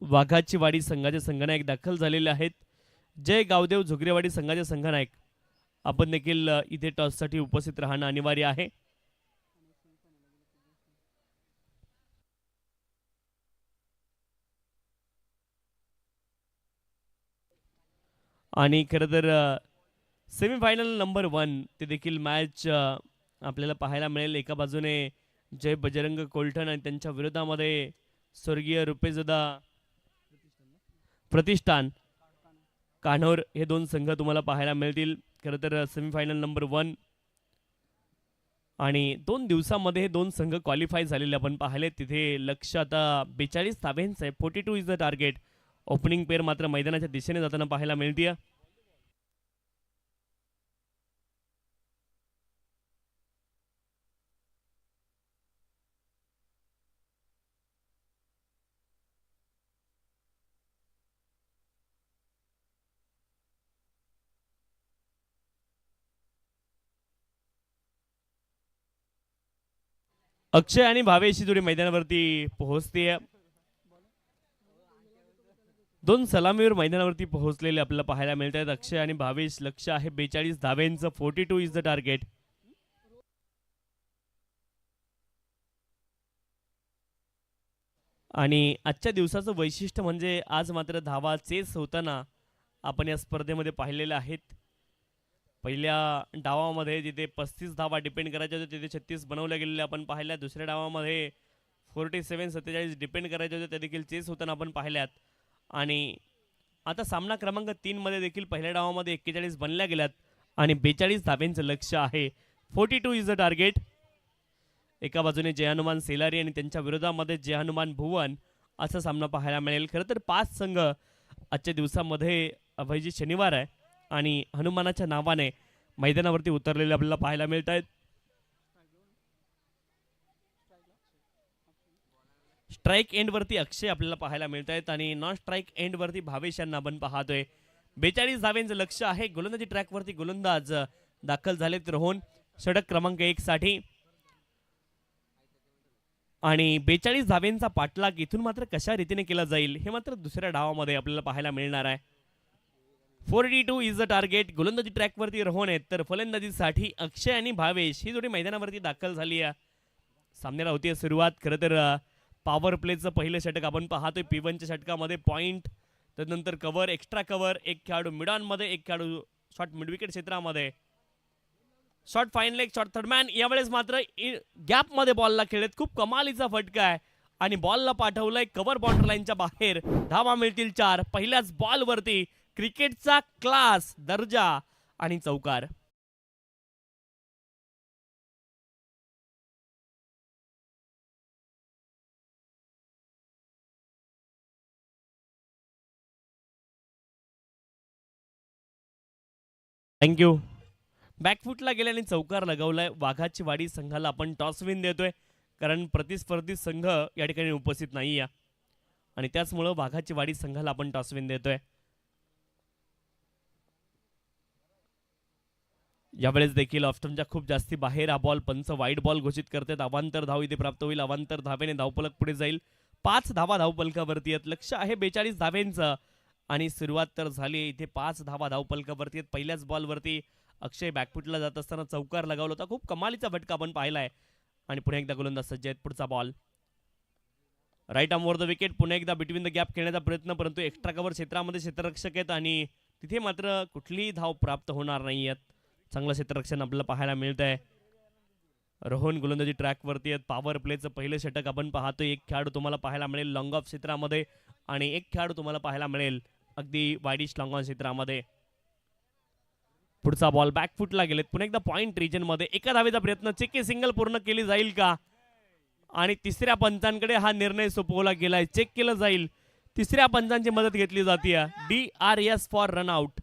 वाघाची वाडी संघाचे संघनायक दाखल झालेले आहेत. जय गावदेव झुकरेवाडी संघाचे संघनायक आपण देखील इथे टॉससाठी उपस्थित राहणं अनिवार्य आहे. आणि खरं तर सेमीफायनल नंबर 1 ते देखील मॅच आपल्याला पाहायला मिळेल. एका बाजूने जय बजरंग कोलठण आणि त्यांच्या विरोधामध्ये स्वर्गीय रुपेजदा प्रतिष्ठान कान्होर हे 2 संघ तुम्हाला पाहायला मिळतील. खरं तर सेमीफायनल नंबर 1 आणि 2 दिवसामध्ये हे 2 संघ क्वालिफाय झालेले आपण पाहिले. तिथे लक्ष आता 42 धाव्यांचं आहे. 42 is the target. Opening pair मात्र मैदानाच्या दिशेने जाताना पाहायला मिळते. अक्षय आणि भावेशी जोडी मैदानावरती पोहोचते. 2 सलामीवर मैदानावरती पोहोचलेले आपल्याला पाहायला मिळत आहेत. अक्षय आणि भावेश. लक्ष आहे 42 धाव्यांचं. 42 इज द टार्गेट. आणि आजच्या दिवसाचं वैशिष्ट्य म्हणजे आज मात्र धावा चेस होताना आपण या स्पर्धेमध्ये पाहिलेल्या आहेत. पहिल्या डावामध्ये जिथे 35 धावा डिपेंड करायच्या होत्या तिथे 36 बनवल्या गेलेल्या आपण पाहिल्या. दुसऱ्या डावामध्ये 47-47 डिपेंड करायच्या होत्या त्या देखील चेस होताना आपण पाहिल्यात. आणि आता सामना क्रमांक 3 मध्ये देखील पहिल्या डावामध्ये 41 बनल्या गेल्यात आणि 42 धाव्यांचं लक्ष आहे. 42 इज द टार्गेट. एका बाजूने जय हनुमान सेलारी आणि त्यांच्या विरोधामध्ये जय हनुमान भुवन असा सामना पाहायला मिळेल. खरं तर 5 संघ आजच्या दिवसामध्ये अभयजी शनिवार आहे आणि हनुमानाच्या नावाने मैदानावरती उतरलेले आपल्याला पाहायला मिळत आहेत. स्ट्राईक एंड वरती अक्षय आपल्याला पाहायला मिळत आहेत आणि नॉन स्ट्राईक एंड वरती भावेश यांना आपण पाहतोय. 42 धावेंचं लक्ष आहे. गोलंदाजी ट्रॅक वरती गोलंदाज दाखल झालेत रोहन षटक क्रमांक 1 साठी आणि 42 धावेंचा पाठलाग इथून मात्र कशा रीतीने केला जाईल हे मात्र दुसऱ्या डावामध्ये आपल्याला पाहायला मिळणार आहे. 42 इज द टार्गेट. गोलंदाजी ट्रॅक वरती रोहन आहेत तर फलंदाजीसाठी अक्षय आणि भावेश ही जोडी मैदानावरती दाखल झाली आहे. सामन्याला होती सुरुवात. खरं तर पॉवर प्लेचं पहिलं षटक आपण पाहतोय. P1च्या षटकामध्ये पॉइंट, त्यानंतर कव्हर, एक्स्ट्रा कव्हर, एक खेळाडू मिड ऑन मध्ये, एक खेळाडू शॉर्ट मिड विकेट क्षेत्रामध्ये, short fine leg, short third man. यावेळेस मात्र गॅप मध्ये बॉलला खेळत खूप कमालीचा फटका आहे आणि बॉलला पाठवलंय कव्हर बाउंड्री लाईनच्या बाहेर. धावा मिळतील 4 पहिल्याच बॉल वरती. क्रिकेटचा क्लास, दर्जा आणि चौकार. थँक्यू. बॅकफुटला गेल्याने चौकार लगावलाय. वाघाची वाडी संघाला आपण टॉस विन देतोय कारण प्रतिस्पर्धी संघ या ठिकाणी उपस्थित नाही आहे आणि त्याचमुळं वाघाची वाडी संघाला आपण टॉस विन देतोय. यावेळेस देखील ऑप्शनच्या खूप जास्ती बाहेर हा बॉल. पंच वाईड बॉल घोषित करतात. अवांतर धाव इथे प्राप्त होईल. अवांतर धावेने धावफलक पुढे जाईल. 5 धावा धावफलकावरती आहेत. लक्ष आहे 42 धावेंचं आणि सुरुवात तर झाली. इथे 5 धावा धावफलकावरती आहेत. पहिल्याच बॉलवरती अक्षय बॅकफुटला जात असताना चौकार लगावला होता. खूप कमालीचा फटका आपण पाहिलाय आणि पुन्हा एकदा गोलंदाज सज्ज आहेत. पुढचा ball right arm over the wicket. पुन्हा एकदा बिटवीन द गॅप खेळण्याचा प्रयत्न, परंतु एक्स्ट्रा कव्हर क्षेत्रामध्ये क्षेत्ररक्षक आहेत आणि तिथे मात्र कुठलीही धाव प्राप्त होणार नाही आहेत. चांगलं क्षेत्ररक्षण आपल्याला पाहायला मिळत आहे. रोहन गोलंदाजी ट्रॅक वरती आहेत. पॉवर प्लेचं पहिलं षटक आपण पाहतोय. एक खेळाडू तुम्हाला पाहायला मिळेल लॉंग ऑफ क्षेत्रामध्ये आणि एक खेळाडू तुम्हाला पाहायला मिळेल अगदी वाईडिश लॉंग ऑन क्षेत्रामध्ये. पुढचा बॉल बॅकफुटला गेलेत. पुन्हा एकदा पॉइंट रिजन मध्ये एका धावेचा प्रयत्न. चेक सिंगल पूर्ण केली जाईल का आणि तिसऱ्या पंचांकडे हा निर्णय सोपवला गेलाय. चेक केलं जाईल. तिसऱ्या पंचांची मदत घेतली जाते. DRS for run out.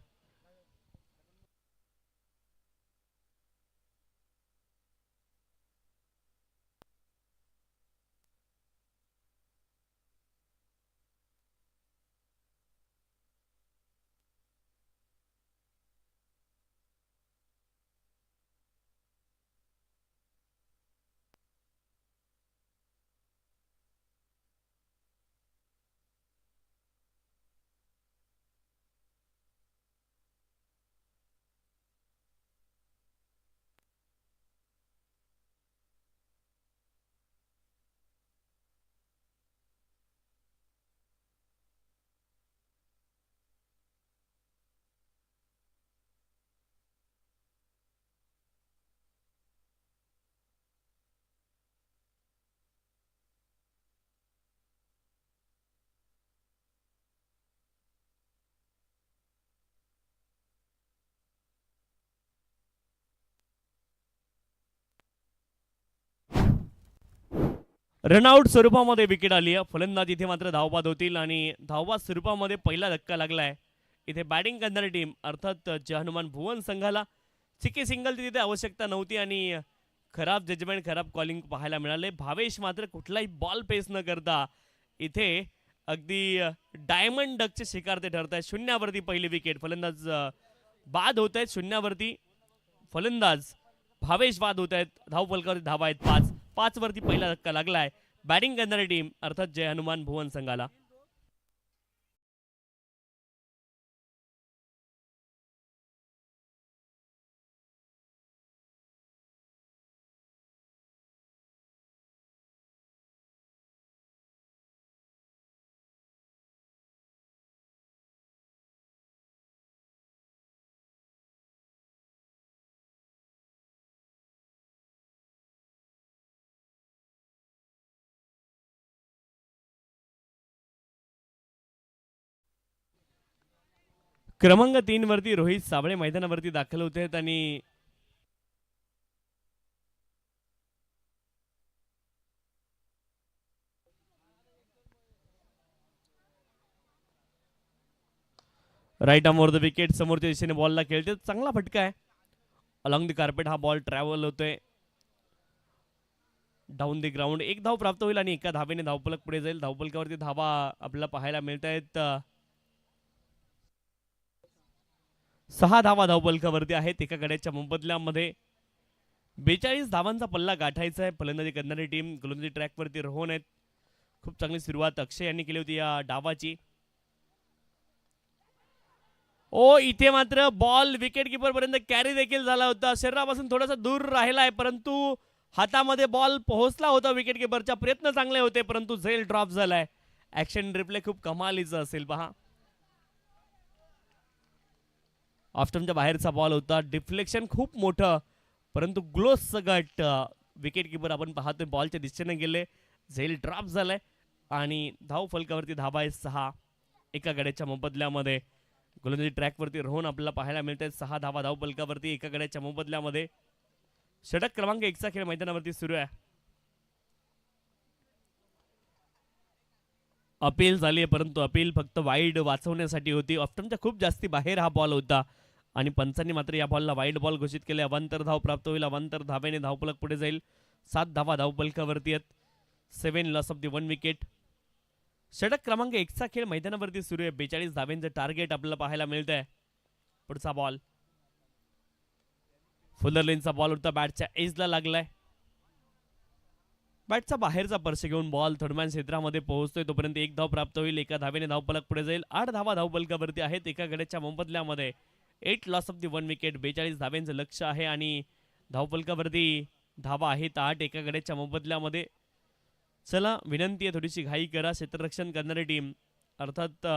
रनआउट स्वरूपामध्ये विकेट आली आहे. फलंदाज इथे मात्र धावबाद होतील आणि धावबाद स्वरूपामध्ये पहिला धक्का लागलाय. इथे बॅटिंग करणारी टीम अर्थात जय हनुमान भुवन संघाला चिके सिंगलची तिथे आवश्यकता नव्हती आणि खराब जजमेंट, खराब कॉलिंग पाहायला मिळाले. भावेश मात्र कुठलाही बॉल पेस न करता इथे अगदी डायमंड डकचे शिकार ते ठरत आहेत. शून्यावरती पहिली विकेट. फलंदाज बाद होत आहेत. शून्यावरती फलंदाज भावेश बाद होत आहेत. धावफलकावरती धावा आहेत 5. 5 वरती पहिला धक्का लागलाय बॅटिंग करणारी टीम अर्थात जय हनुमान भुवन संघाला. क्रमांक 3 वरती रोहित साबळे मैदानावरती दाखल होत आहेत आणि right arm over the wicket, समोरच्या दिशेने बॉलला खेळते, चांगला फटका आहे. अलॉंग द कार्पेट हा बॉल ट्रॅव्हल होतोय डाऊन द ग्राउंड. एक धाव प्राप्त होईल आणि एका धावेने धावफलक पुढे जाईल. धावफलकावरती धावा आपल्याला पाहायला मिळत आहेत. 6 धावा धावफलकावरती आहेत एका गड्याच्या मोबदल्यामध्ये. 42 धावांचा पल्ला गाठायचा आहे. फलंदाजी करणारी टीम गोलंदाजी ट्रॅकवरती रोहन आहेत. खूप चांगली सुरुवात अक्षय यांनी केली होती या डावाची. ओ इथे मात्र बॉल विकेट किपर पर्यंत कॅरी देखील झाला होता. शरीरापासून थोडासा दूर राहिला आहे, परंतु हातामध्ये बॉल पोहोचला होता. विकेट किपरचा प्रयत्न चांगले होते, परंतु झेल ड्रॉप झालाय. ऍक्शन रिप्ले खूप कमालीचं असेल पहा. ऑफस्टंपच्या बाहेरचा बॉल होता. डिफ्लेक्शन खूप मोठं, परंतु ग्लोज सगट विकेट किपर आपण पाहतोय बॉलच्या दिशेने गेले. झेल ड्रॉप झालाय आणि धाव फलकावरती धावा आहे 6 एका गड्याच्या मोबदल्यामध्ये. गोलंदाजी ट्रॅकवरती रोहन आपल्याला पाहायला मिळत आहेत. 6 धावा धाव फलकावरती एका गड्याच्या मोबदल्यामध्ये. षटक क्रमांक 1चा खेळ मैदानावरती सुरू आहे. अपील झाली, परंतु अपील फक्त वाईड वाचवण्यासाठी होती. ऑफ्टनच्या खूप जास्ती बाहेर हा बॉल होता आणि पंचांनी मात्र या बॉलला वाईड बॉल घोषित केले. अवांतर धाव प्राप्त होईल. अवांतर धावेने धावफलक पुढे जाईल. 7 धावा धावफलकावरती आहेत. 7 लॉस ऑफ द 1 विकेट. षटक क्रमांक 1चा खेळ मैदानावरती सुरू आहे. 42 धावेंचं टार्गेट आपल्याला पाहायला मिळतंय. पुढचा बॉल फुलर लेनचा बॉल होता. बॅटच्या एजला लागलाय. बॅटचा बाहेरचा स्पर्श घेऊन बॉल थर्डमॅन क्षेत्रामध्ये पोहोचतोय. तोपर्यंत 1 धाव प्राप्त होईल. एका धावेने धावफलक पुढे जाईल. 8 धावा धावफलकावरती आहेत एका गड्याच्या मोबदल्यामध्ये. 8 लॉस ऑफ द 1 विकेट. 42 धावेंचं लक्ष आहे आणि धावफलकावरती धावा आहेत 8 एका गड्याच्या मोबदल्यामध्ये. चला विनंती आहे, थोडीशी घाई करा. क्षेत्ररक्षण करणारी टीम अर्थात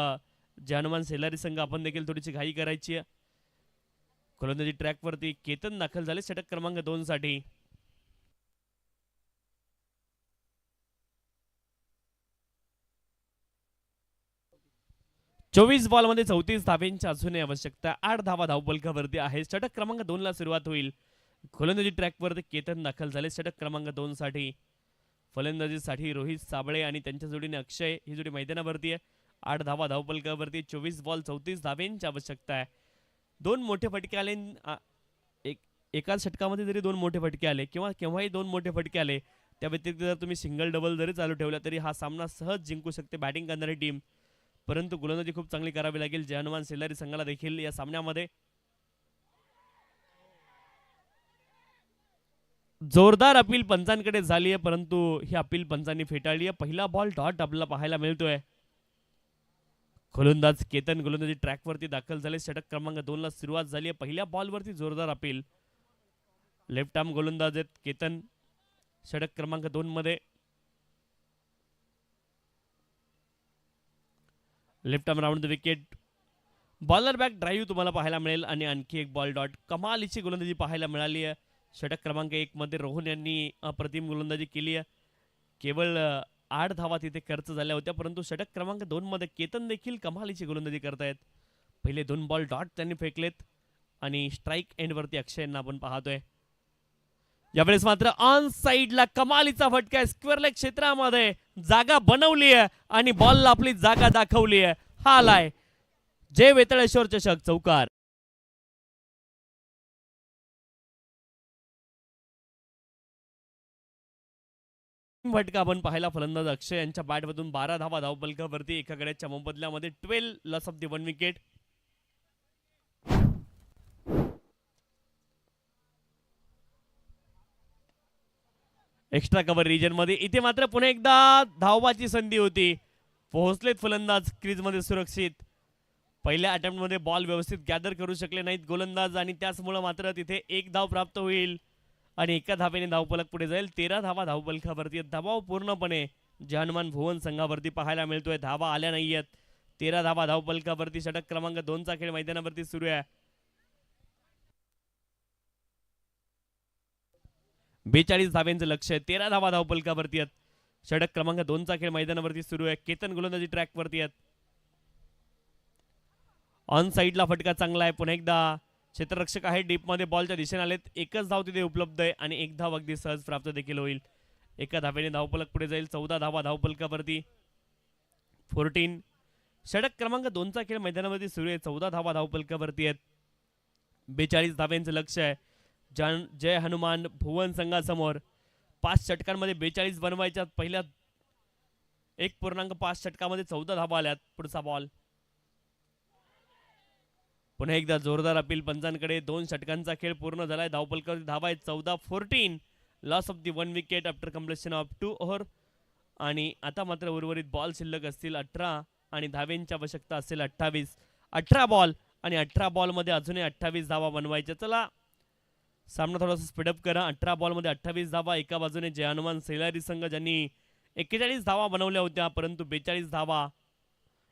जानमान सेलारी संघ आपण देखील थोडीशी घाई करायची आहे. गोलंदाजी ट्रॅकवरती केतन दाखल झाले षटक क्रमांक 2 साठी. चोवीस बॉल मध्ये 34 धावेंची अजूनही आवश्यकता. 8 धावा धावफलकावरती आहे. षटक क्रमांक 2 ला सुरुवात होईल. गोलंदाजी ट्रॅकवरती केतन दाखल झाले षटक क्रमांक 2 साठी. फलंदाजीसाठी रोहित साबळे आणि त्यांच्या जोडीने अक्षय ही जोडी मैदानावरती आहे. 8 धावा धावफलकावरती. 24 बॉल 34 धावेंची आवश्यकता आहे. 2 मोठे फटके आले. एकाच षटकामध्ये जरी 2 मोठे फटके आले किंवा केव्हाही 2 मोठे फटके आले, त्या व्यतिरिक्त जर तुम्ही सिंगल डबल जरी चालू ठेवला तरी हा सामना सहज जिंकू शकते बॅटिंग करणारी टीम. परंतु गोलंदाजी खूप चांगली करावी लागेल जानमान सेलारी संघाला देखील या सामन्यामध्ये. जोरदार अपील पंचांकडे झाली आहे, परंतु ही अपील पंचांनी फेटाळली आहे. पहिला बॉल डॉट आपल्याला पाहायला मिळतोय. गोलंदाज केतन गोलंदाजी ट्रॅकवरती दाखल झाले. षटक क्रमांक 2 ला सुरुवात झाली आहे. पहिल्या बॉलवरती जोरदार अपील. लेफ्ट आर्म गोलंदाज आहेत केतन षटक क्रमांक 2 मध्ये. Left arm round the wicket. Bowler back drive तुम्हाला पाहायला मिळेल आणि आणखी एक बॉल डॉट. कमालीची गोलंदाजी पाहायला मिळाली आहे. षटक क्रमांक 1 मध्ये रोहन यांनी अप्रतिम गोलंदाजी केली आहे. केवळ 8 धावा तिथे खर्च झाल्या होत्या, परंतु षटक क्रमांक 2 मध्ये केतन देखील कमालीची गोलंदाजी करतायत. पहिले 2 बॉल डॉट त्यांनी फेकलेत आणि स्ट्राईक एंड वरती अक्षय यांना आपण पाहतोय. यावेळेस मात्र ऑन साइडला कमालीचा फटका आहे. स्क्वेअर लेग क्षेत्रामध्ये जागा बनवली आहे आणि बॉलला आपली जागा दाखवली आहे. हा आलाय जय वेतळेश्वर चषक चौकार. फटका आपण पाहिला फलंदाज अक्षय यांच्या बॅटमधून. 12 धावा धावफलकावरती एका गड्याच्या मोबदल्यामध्ये. 12 loss of the 1 wicket. Extra cover region मध्ये इथे मात्र पुन्हा एकदा धावबाची संधी होती. पोहोचलेत फलंदाज क्रीज मध्ये सुरक्षित. पहिल्या अटेम्प्ट मध्ये बॉल व्यवस्थित गॅदर करू शकले नाहीत गोलंदाज आणि त्याचमुळे मात्र तिथे 1 धाव प्राप्त होईल आणि एका धावेने धावफलक पुढे जाईल. 13 धावा धावफलकावरती. दबाव पूर्णपणे जानमान भुवन संघावरती पाहायला मिळतोय. धावा आल्या नाहीयेत. 13 धावा धावफलकावरती. षटक क्रमांक 2 चा खेळ मैदानावरती सुरू आहे. 42 धावेंचं लक्ष आहे. 13 धावा धावफलकावरती आहेत. षटक क्रमांक 2 चा खेळ मैदानावरती सुरू आहे. केतन गोलंदाजी ट्रॅकवरती आहेत. ऑन साइडला फटका चांगला आहे. पुन्हा एकदा क्षेत्ररक्षक आहे डीप मध्ये बॉलच्या दिशेने आलेत. एकच धाव तिथे उपलब्ध आहे आणि 1 धाव अगदी सहज प्राप्त देखील होईल. एका धावेने धावफलक पुढे जाईल. 14 धावा धावफलकावरती. 14 षटक क्रमांक 2चा खेळ मैदानामध्ये सुरू आहे. 14 धावा धावपलकावरती आहेत. 42 धाव्यांचं लक्ष आहे जय हनुमान भुवन संघासमोर. 5 षटकांमध्ये 42 बनवायच्या. पहिल्या 1.5 षटकामध्ये 14 धावा आल्यात. पुढचा बॉल पुन्हा एकदा जोरदार अपील पंचांकडे. 2 षटकांचा खेळ पूर्ण झालाय. धावपलकावरती धावा आहेत 14-14. Loss of the 1 wicket after completion of 2 over. आणि आता मात्र उर्वरित बॉल शिल्लक असतील 18 आणि धाव्यांची आवश्यकता असेल 28. 18 बॉल आणि 18 बॉलमध्ये अजूनही 28 धावा बनवायच्या. चला सामना थोडासा स्पीडअप करा. 18 बॉलमध्ये 28 धावा. एका बाजूने जय हनुमान सैलारी संघ ज्यांनी 41 धावा बनवल्या होत्या, परंतु 42 धावा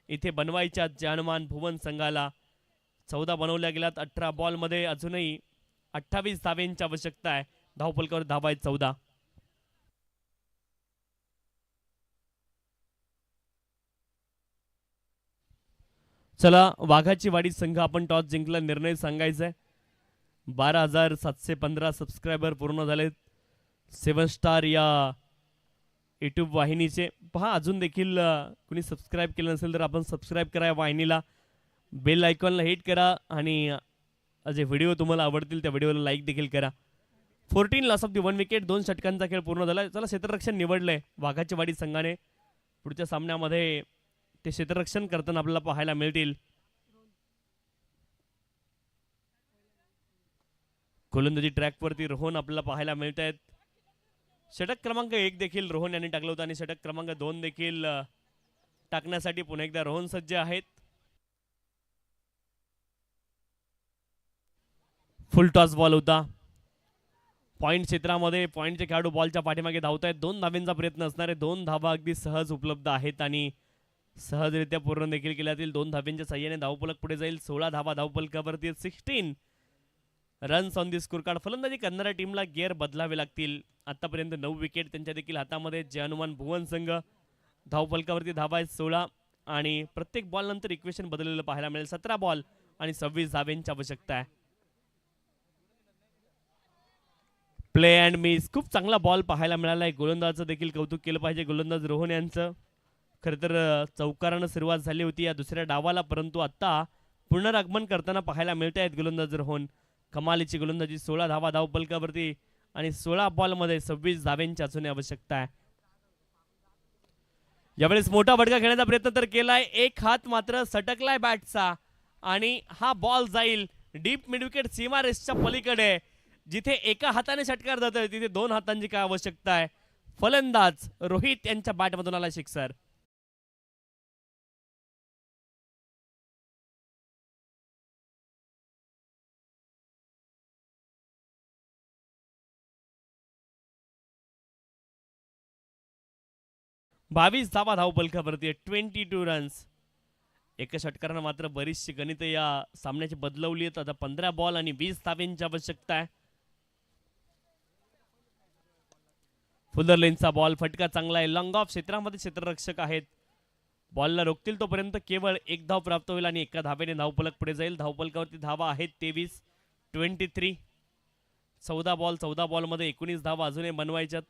इथे बनवायच्या जय हनुमान भुवन संघाला. 14 बनवल्या गेल्यात 18 बॉलमध्ये. अजूनही 28 धाव्यांची आवश्यकता आहे. धावपलकावर धावा आहेत 14. चला वाघाची वाडी संघ आपण टॉस जिंकला. निर्णय सांगायचा आहे. 12,715 सबस्क्रायबर पूर्ण झालेत 7 स्टार या यूट्यूब वाहिनीचे. पहा अजून देखील कुणी सबस्क्राईब केलं नसेल तर आपण सबस्क्राईब करा या वाहिनीला. बेल आयकॉनला हिट करा आणि जे व्हिडिओ तुम्हाला आवडतील त्या व्हिडिओला लाईक देखील करा. 14 लॉस ऑफ दी 1 विकेट. 2 षटकांचा खेळ पूर्ण झाला. चला क्षेत्ररक्षण निवडलंय वाघाची वाडी संघाने. पुढच्या सामन्यामध्ये ते क्षेत्ररक्षण करताना आपल्याला पाहायला मिळतील. गोलंदाजी ट्रॅकवरती रोहन आपल्याला पाहायला मिळत आहेत. षटक क्रमांक 1 देखील रोहन यांनी टाकलं होतं आणि षटक क्रमांक 2 देखील टाकण्यासाठी पुन्हा एकदा रोहन सज्ज आहेत. फुल टॉस बॉल होता. पॉइंट क्षेत्रामध्ये पॉइंटचे खेळाडू बॉलच्या पाठीमागे धावत आहेत. 2 धाव्यांचा प्रयत्न असणारे 2 धावा अगदी सहज उपलब्ध आहेत आणि सहजरित्या पूर्ण देखील केल्या जातील. 2 धाव्यांच्या साह्याने धावपलक पुढे जाईल. 16 धावा धावपलकावरती. 16 runs on the score card. फलंदाजी करणाऱ्या टीमला गिअर बदलावे लागतील. आतापर्यंत 9 विकेट त्यांच्या देखील हातामध्ये. जय हनुमान भुवन संघ धावपलकावरती धावा आहेत 16 आणि प्रत्येक बॉल नंतर इक्वेशन बदललेलं पाहायला मिळेल. 17 बॉल आणि 26 धाव्यांची आवश्यकता आहे. Play and miss. खूप चांगला बॉल पाहायला मिळाला आहे. गोलंदाजाचं देखील कौतुक केलं पाहिजे. गोलंदाज रोहन यांचं खरं तर चौकारानं सुरुवात झाली होती या दुसऱ्या डावाला, परंतु आता पुनरागमन करताना पाहायला मिळत आहेत गोलंदाज रोहन. कमालीची गोलंदाजी. 16 धावा धावपलकावरती आणि 16 बॉलमध्ये 26 धाव्यांची अजून आवश्यकता आहे. यावेळेस मोठा फटका खेळण्याचा प्रयत्न तर केलाय. एक हात मात्र सटकलाय बॅटचा आणि हा बॉल जाईल डीप मिड विकेट सीमा रेसच्या पलीकडे. जिथे एका हाताने षटकार जातोय तिथे 2 हातांची काय आवश्यकता आहे. फलंदाज रोहित यांच्या बॅटमधून आला सिक्सर. बावीस धावा धावपलकावरती. 22 रन्स. एका षटकारानं मात्र बरीचशी गणित या सामन्याची बदलवली आहेत. आता 15 बॉल आणि 20 धाव्यांची आवश्यकता आहे. फुलर लेनचा बॉल. फटका चांगला आहे. लॉंग ऑफ क्षेत्रामध्ये क्षेत्ररक्षक आहेत. बॉलला रोखतील तोपर्यंत केवळ 1 धाव प्राप्त होईल आणि एका धावेने धावपलक पुढे जाईल. धावपलकावरती धावा आहेत 23. 14 बॉल 14 बॉलमध्ये 19 धावा अजूनही बनवायच्यात.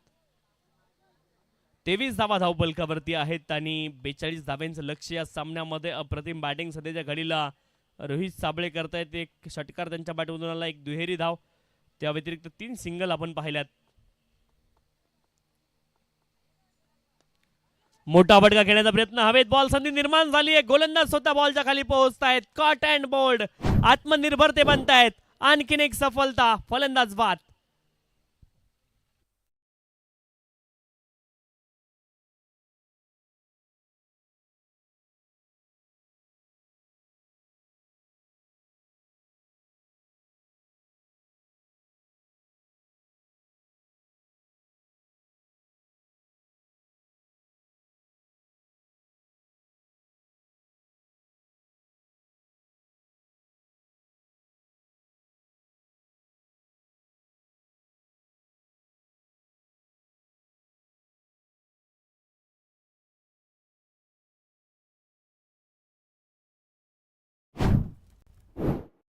23 धावा धावपलकावरती आहेत आणि 42 धाव्यांचं लक्ष या सामन्यामध्ये. अप्रतिम बॅटिंग सध्याच्या घडीला रोहित साबळे करतायत. एक षटकार त्यांच्या बॅटमधून आला. एक दुहेरी धाव. त्या व्यतिरिक्त 3 सिंगल आपण पाहिल्यात. मोठा फटका खेळण्याचा प्रयत्न. हवेत बॉल. संधी निर्माण झाली आहे. गोलंदाज स्वतः बॉलच्या खाली पोहोचतायत. Caught and bowled. आत्मनिर्भरते बनतायत. आणखीन एक सफलता. फलंदाज बाद.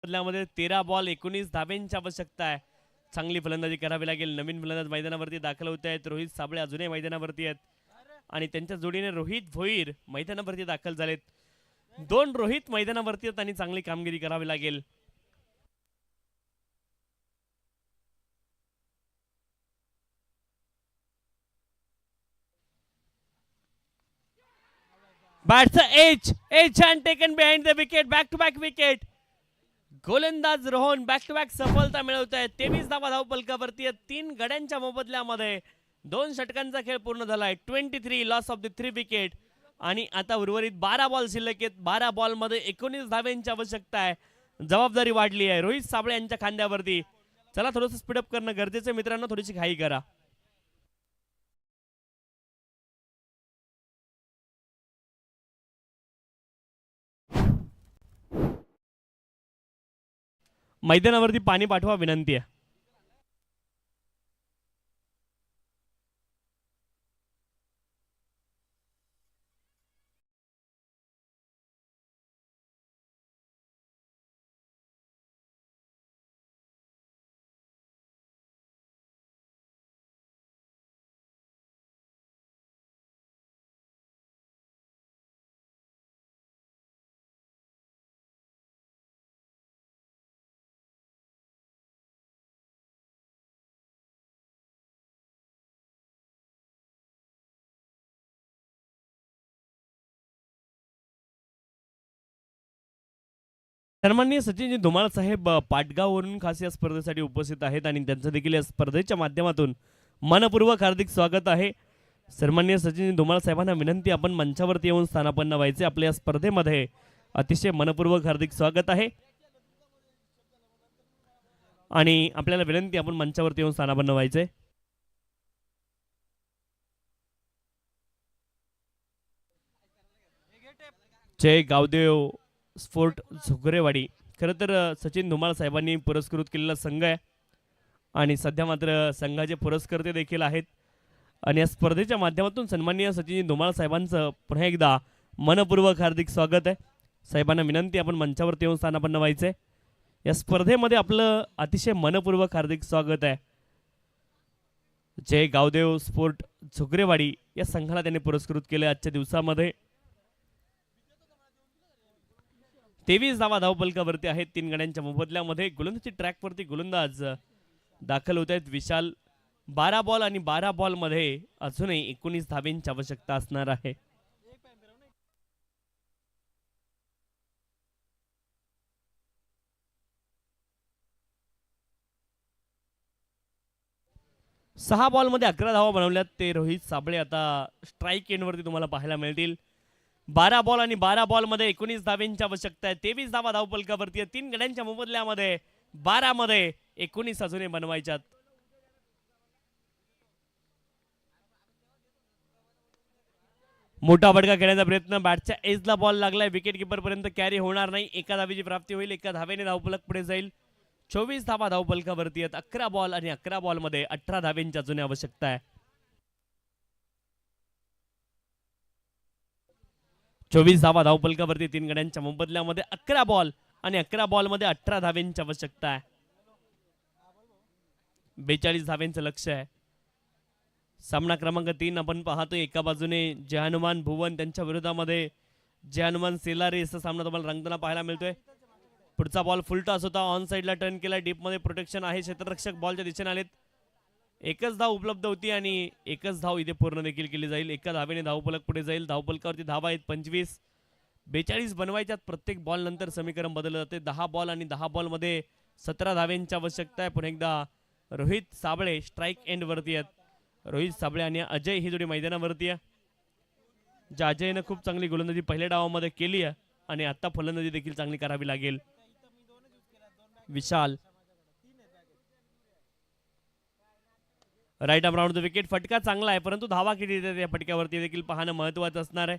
बदल्यामध्ये 13 बॉल 19 धाव्यांची आवश्यकता आहे. चांगली फलंदाजी करावी लागेल. नवीन फलंदाज मैदानावरती दाखल होत आहेत. रोहित साबळे अजूनही मैदानावरती आहेत आणि त्यांच्या जोडीने रोहित भोईर मैदानावरती दाखल झालेत. दोन रोहित मैदानावरती आहेत आणि चांगली कामगिरी करावी लागेल. Bats the edge and taken behind the wicket. Back to back wicket. गोलंदाज रोहन बॅक टू बॅक सफलता मिळवत आहेत. 23 धावा धावपलकावरती आहेत. 3 गड्यांच्या मोबदल्यामध्ये 2 षटकांचा खेळ पूर्ण झालाय. 23 लॉस ऑफ द 3 विकेट आणि आता उर्वरित 12 बॉल शिल्लक आहेत. 12 बॉल मध्ये 19 धाव्यांची आवश्यकता आहे. जबाबदारी वाढली आहे रोहित साबळे यांच्या खांद्यावरती. चला थोडंसं स्पीडअप करणं गरजेचं मित्रांनो. थोडीशी घाई करा. मैदानावरती पाणी पाठवा विनंती आहे. सन्माननीय सचिनजी धुमाळ साहेब पाटगाववरून खास या स्पर्धेसाठी उपस्थित आहेत आणि त्यांचं देखील या स्पर्धेच्या माध्यमातून मनपूर्वक हार्दिक स्वागत आहे. सन्माननीय सचिनजी धुमाळ साहेबांना विनंती आपण मंचावरती येऊन स्थानापन्न व्हायचे. आपल्या या स्पर्धेमध्ये अतिशय मनपूर्वक हार्दिक स्वागत आहे आणि आपल्याला विनंती आपण मंचावरती येऊन स्थानापन्न व्हायचे. जय गावदेव स्पोर्ट झुगरेवाडी. खरं तर सचिन धुमाळ साहेबांनी पुरस्कृत केलेला संघ आहे आणि सध्या मात्र संघाचे पुरस्कर्ते देखील आहेत आणि या स्पर्धेच्या माध्यमातून सन्माननीय सचिन धुमाळ साहेबांचं पुन्हा एकदा मनपूर्वक हार्दिक स्वागत आहे. साहेबांना विनंती आपण मंचावरती येऊन स्थानापन्न व्हायचे. या स्पर्धेमध्ये आपलं अतिशय मनपूर्वक हार्दिक स्वागत आहे. जय गावदेव स्पोर्ट झुगरेवाडी या संघाला त्यांनी पुरस्कृत केले आजच्या दिवसामध्ये. 23 धावा धावपलकावरती आहेत. 3 गड्यांच्या मोबदल्यामध्ये गोलंदाजी ट्रॅकवरती गोलंदाज दाखल होत आहेत. विशाल 12 बॉल आणि 12 बॉल मध्ये अजूनही 19 धाब्यांची आवश्यकता असणार आहे. सहा बॉल मध्ये 11 धावा बनवल्यात. ते रोहित साबळे आता स्ट्राईक एंडवरती तुम्हाला पाहायला मिळतील. 12 बॉल आणि 12 बॉल मध्ये 19 धाव्यांची आवश्यकता आहे. 23 धावा धावपलकावरती 3 गड्यांच्या मोबदल्यामध्ये 12 मध्ये 19 अजूनही बनवायच्यात. मोठा फटका खेळण्याचा प्रयत्न. बॅटच्या एजला बॉल लागलाय. विकेट किपर पर्यंत कॅरी होणार नाही. एका धावेची प्राप्ती होईल. एका धावेने धावपलक पुढे जाईल. 24 धावा धावपलकावरती आहेत. 11 बॉल आणि 11 बॉल मध्ये 18 धाव्यांची अजूनही आवश्यकता आहे. 24 धावा धावपलकावरती 3 गड्यांच्या मोबदल्यामध्ये 11 बॉल आणि 11 बॉल मध्ये 18 धाव्यांची आवश्यकता आहे. 42 धाव्यांचं लक्ष्य आहे. सामना क्रमांक 3 आपण पाहतोय. एका बाजूने जय हनुमान भुवन त्यांच्या विरोधामध्ये जय हनुमान सेलारी असा सामना तुम्हाला रंगताना पाहायला मिळतोय. पुढचा बॉल फुल टॉस होता. ऑन साइडला टर्न केला. डीप मध्ये प्रोटेक्शन आहे. क्षेत्ररक्षक बॉलच्या दिशेने आलेत. एकच धाव उपलब्ध होती आणि एकच धाव इथे पूर्ण देखील केली जाईल. एका धावेने धावपलक पुढे जाईल. धावपलकावरती धावा आहेत 25. 42 बनवायच्यात. प्रत्येक बॉल नंतर समीकरण बदललं जाते. 10 बॉल आणि 10 बॉल मध्ये 17 धाव्यांची आवश्यकता आहे. पुन्हा एकदा रोहित साबळे स्ट्राईक एंड वरती आहेत. रोहित साबळे आणि अजय ही जोडी मैदानावरती आहे. ज्या अजयने खूप चांगली गोलंदाजी पहिल्या डावामध्ये केली आहे आणि आता फलंदाजी देखील चांगली करावी लागेल. Vishal right arm round the wicket. फटका चांगला आहे परंतु धावा किती येतात या फटक्यावरती देखील पाहणं महत्त्वाचं असणार आहे.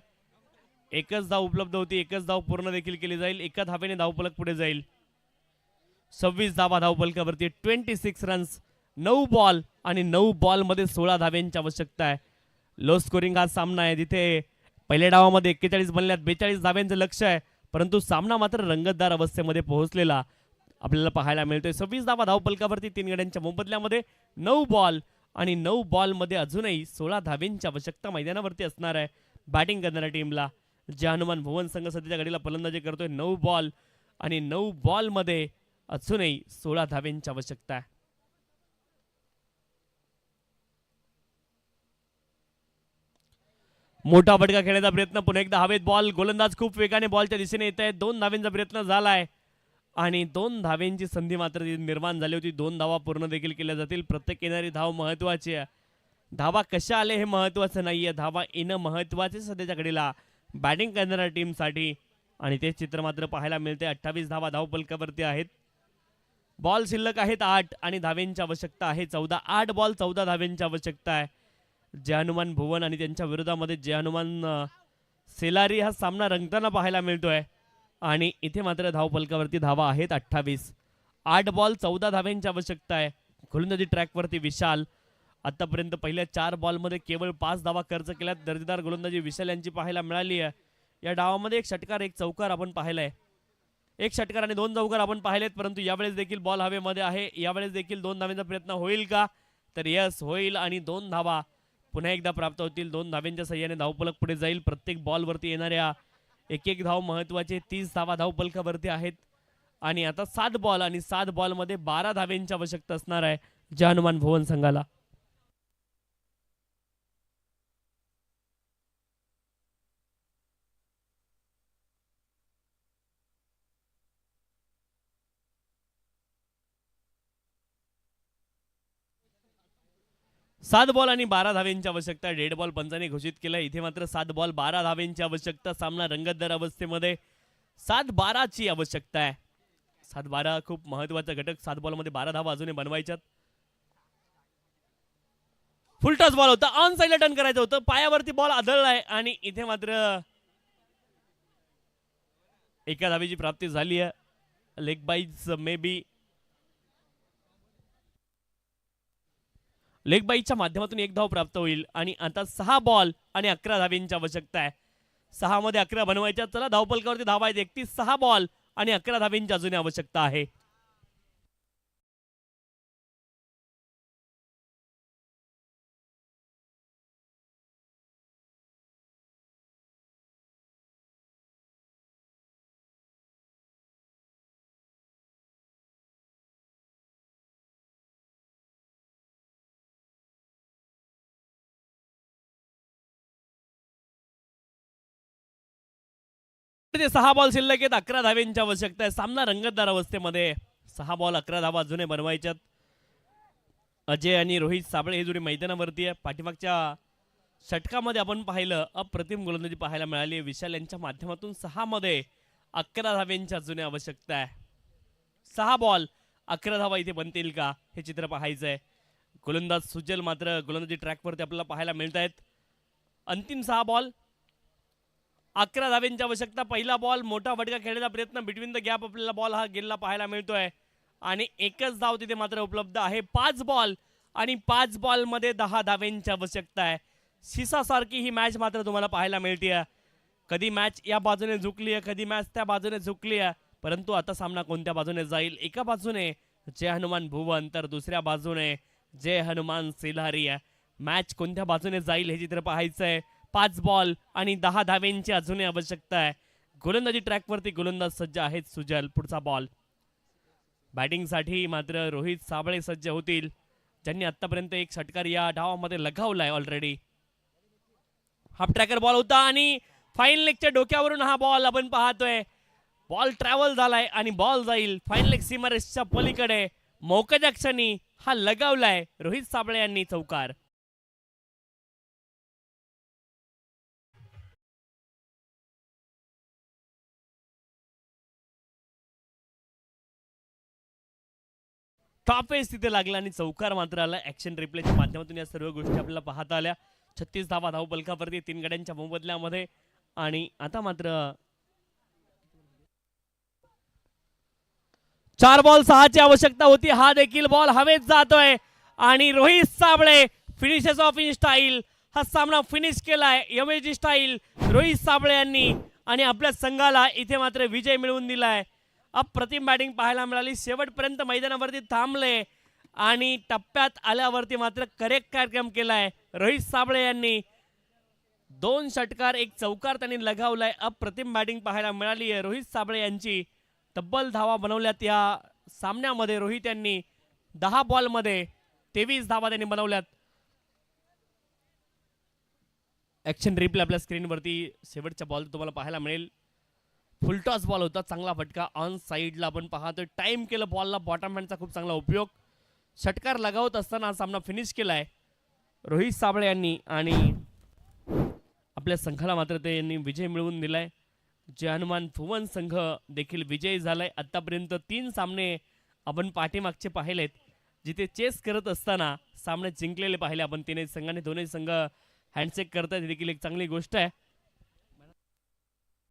एकच धाव उपलब्ध होती. एकच धाव पूर्ण देखील केली जाईल. एका धावेने धावपलक पुढे जाईल. 26 धावा धावपलकावरती 26 रन्स. 9 बॉल आणि 9 बॉल मध्ये 16 धाव्यांची आवश्यकता आहे. लो स्कोरिंग हा सामना आहे जिथे पहिल्या डावामध्ये 41 बनल्यात. 42 धाव्यांचं लक्ष आहे परंतु सामना मात्र रंगतदार अवस्थेमध्ये पोहोचलेला आपल्याला पाहायला मिळतोय. 26 धावा धावपलकावरती 3 गड्यांच्या मोबदल्यामध्ये 9 बॉल आणि 9 बॉल मध्ये अजूनही 16 धाव्यांची आवश्यकता मैदानावरती असणार आहे बॅटिंग करणाऱ्या टीमला. जे हनुमान भुवन संघ सध्याच्या घडीला फलंदाजी करतोय 9 बॉल आणि 9 बॉल मध्ये अजूनही 16 धाव्यांची आवश्यकता आहे. मोठा फटका खेळण्याचा प्रयत्न पुन्हा एकदा हवेत बॉल. गोलंदाज खूप वेगाने बॉलच्या दिशेने येत आहेत. 2 धाव्यांचा प्रयत्न झालाय आणि 2 धाव्यांची संधी मात्र निर्माण झाली होती. 2 धावा पूर्ण देखील केल्या जातील. प्रत्येक येणारी धाव महत्वाची आहे. धावा कशा आले हे महत्वाचं नाहीये, धावा येणं महत्वाचे सध्याच्या घडीला बॅटिंग करणाऱ्या टीमसाठी. आणि ते चित्र मात्र पाहायला मिळते. 28 धावा धावफलकावरती आहेत. बॉल शिल्लक आहेत 8 आणि धाव्यांची आवश्यकता आहे 14. 8 बॉल 14 धाव्यांची आवश्यकता आहे. जय हनुमान भुवन आणि त्यांच्या विरोधामध्ये जय हनुमान सेलारी हा सामना रंगताना पाहायला मिळतोय. आणि इथे मात्र धावफलकावरती धावा आहेत 28. 8 बॉल 14 धाव्यांची आवश्यकता आहे. गोलंदाजी ट्रॅकवरती विशाल. आतापर्यंत पहिल्या 4 बॉलमध्ये केवळ 5 धावा खर्च केल्यात. दर्जेदार गोलंदाजी विशाल यांची पाहायला मिळाली आहे. या डावामध्ये 1 षटकार 1 चौकार आपण पाहिलाय. 1 षटकार आणि 2 चौकार आपण पाहिलेत. परंतु यावेळेस देखील बॉल हवेमध्ये आहे. यावेळेस देखील 2 धाव्यांचा प्रयत्न होईल का? तर यस होईल आणि 2 धावा पुन्हा एकदा प्राप्त होतील. 2 धाव्यांच्या सहाय्याने धावफलक पुढे जाईल. प्रत्येक बॉलवरती येणाऱ्या एक धाव महत्वाचे. 30 धावा धावफलकावरती आहेत. आणि आता 7 बॉल आणि 7 बॉलमध्ये 12 धाव्यांची आवश्यकता असणार आहे जय हनुमान भुवन संघाला. सात बॉल आणि 12 धाव्यांची आवश्यकता. डेड बॉल पंचाने घोषित केलाय. इथे मात्र 7 बॉल 12 धाव्यांची आवश्यकता. सामना रंगतदार अवस्थेमध्ये 7-12 ची आवश्यकता आहे. 7-12 खूप महत्वाचा घटक. 7 बॉल मध्ये 12 धावा अजूनही बनवायच्यात. फुल टॉस बॉल होता. ऑन साइडला टर्न करायचं होतं. पायावरती बॉल आदळलाय आणि इथे मात्र 1 धावेची प्राप्ती झाली आहे. लेग बाईज मे बी लेग बाईच्या माध्यमातून 1 धाव प्राप्त होईल. आणि आता 6 बॉल आणि 11 धाव्यांची आवश्यकता आहे. 6 मध्ये 11 बनवायच्या. चला धावफलकावरती धावा आहेत 31. 6 बॉल आणि 11 धाव्यांची अजूनही आवश्यकता आहे. ते 6 बॉल शिल्लक आहेत. 11 धाव्यांची आवश्यकता आहे. सामना रंगतदार अवस्थेमध्ये. 6 बॉल 11 धावा अजूनही बनवायच्यात. अजय आणि रोहित साबळे ही जोडी मैदानावरती आहे. पाठीमागच्या षटकामध्ये आपण पाहिलं अप्रतिम गोलंदाजी पाहायला मिळाली. विशाल यांच्या माध्यमातून 6 मध्ये 11 धाव्यांची अजूनही आवश्यकता आहे. 6 बॉल 11 धावा इथे बनतील का हे चित्र पाहायचं आहे. गोलंदाज सुजल मात्र गोलंदाजी ट्रॅकवरती आपल्याला पाहायला मिळत आहेत. अंतिम 6 बॉल 11 धाव्यांची आवश्यकता. पहिला बॉल मोठा फटका खेळण्याचा प्रयत्न. बिटवीन द गॅप आपल्याला बॉल हा गेलेला पाहायला मिळतोय. आणि एकच धाव तिथे मात्र उपलब्ध आहे. 5 बॉल आणि 5 बॉल मध्ये 10 धाव्यांची आवश्यकता आहे. शिसासारखी ही मॅच मात्र तुम्हाला पाहायला मिळते. कधी मॅच या बाजूने झुकली आहे, कधी मॅच त्या बाजूने झुकली आहे. परंतु आता सामना कोणत्या बाजूने जाईल? एका बाजूने जय हनुमान भुवन तर दुसऱ्या बाजूने जय हनुमान सेलारी आहे. मॅच कोणत्या बाजूने जाईल हे चित्र पाहायचं आहे. 5 बॉल आणि 10 धाव्यांची अजूनही आवश्यकता आहे. गोलंदाजी ट्रॅकवरती गोलंदाज सज्ज आहेत. सुजल पुढचा बॉल. बॅटिंगसाठी मात्र रोहित साबळे सज्ज होतील, ज्यांनी आतापर्यंत 1 षटकार या डावामध्ये लगावलाय ऑलरेडी. हाफ ट्रॅकर बॉल होता आणि फाईन लेगच्या डोक्यावरून हा बॉल आपण पाहतोय. बॉल ट्रॅव्हल झालाय आणि बॉल जाईल फाईन लेग सीमारेषच्या पलीकडे. मोकळ्या क्षणी हा लगावलाय रोहित साबळे यांनी चौकार. टॉप एज तिथे लागला आणि चौकार मात्र आला. ऍक्शन रिप्लेच्या माध्यमातून या सर्व गोष्टी आपल्याला पाहता आल्या. 36 धावा धावफलकावरती 3 गड्यांच्या मोबदल्यामध्ये. आणि आता मात्र 4 बॉल 6 ची आवश्यकता होती. हा देखील बॉल हवेत जातोय आणि Rohit Sable finishers of in style हा सामना फिनिश केलाय. यमेजी स्टाईल रोहित साबळे यांनी आणि आपल्या संघाला इथे मात्र विजय मिळवून दिलाय. अप्रतिम बॅटिंग पाहायला मिळाली. शेवटपर्यंत मैदानावरती थांबले आणि टप्प्यात आल्यावरती मात्र करेक्ट कार्यक्रम केलाय रोहित साबळे यांनी. 2 षटकार 1 चौकार त्यांनी लगावलाय. अप्रतिम बॅटिंग पाहायला मिळाली आहे रोहित साबळे यांची. तब्बल धावा बनवल्यात या सामन्यामध्ये. रोहित यांनी 10 बॉलमध्ये 23 धावा त्यांनी बनवल्यात. ऍक्शन रिप्ले आपल्या स्क्रीनवरती शेवटच्या बॉल तुम्हाला पाहायला मिळेल. फुलटॉस बॉल होता, चांगला फटका ऑन साईडला आपण पाहतोय. टाइम केलं बॉलला, बॉटम हँडचा खूप चांगला उपयोग. षटकार लगावत असताना हा सामना फिनिश केलाय रोहित साबळे यांनी आणि आपल्या संघाला मात्र ते यांनी विजय मिळवून दिलाय. जे हनुमान फुवन संघ देखील विजयी झालाय. आतापर्यंत 3 सामने आपण पाठीमागचे पाहिलेत जिथे चेस करत असताना सामने जिंकलेले पाहिले आपण. दोन्ही संघ हँडशेक करतायत, देखील एक चांगली गोष्ट आहे.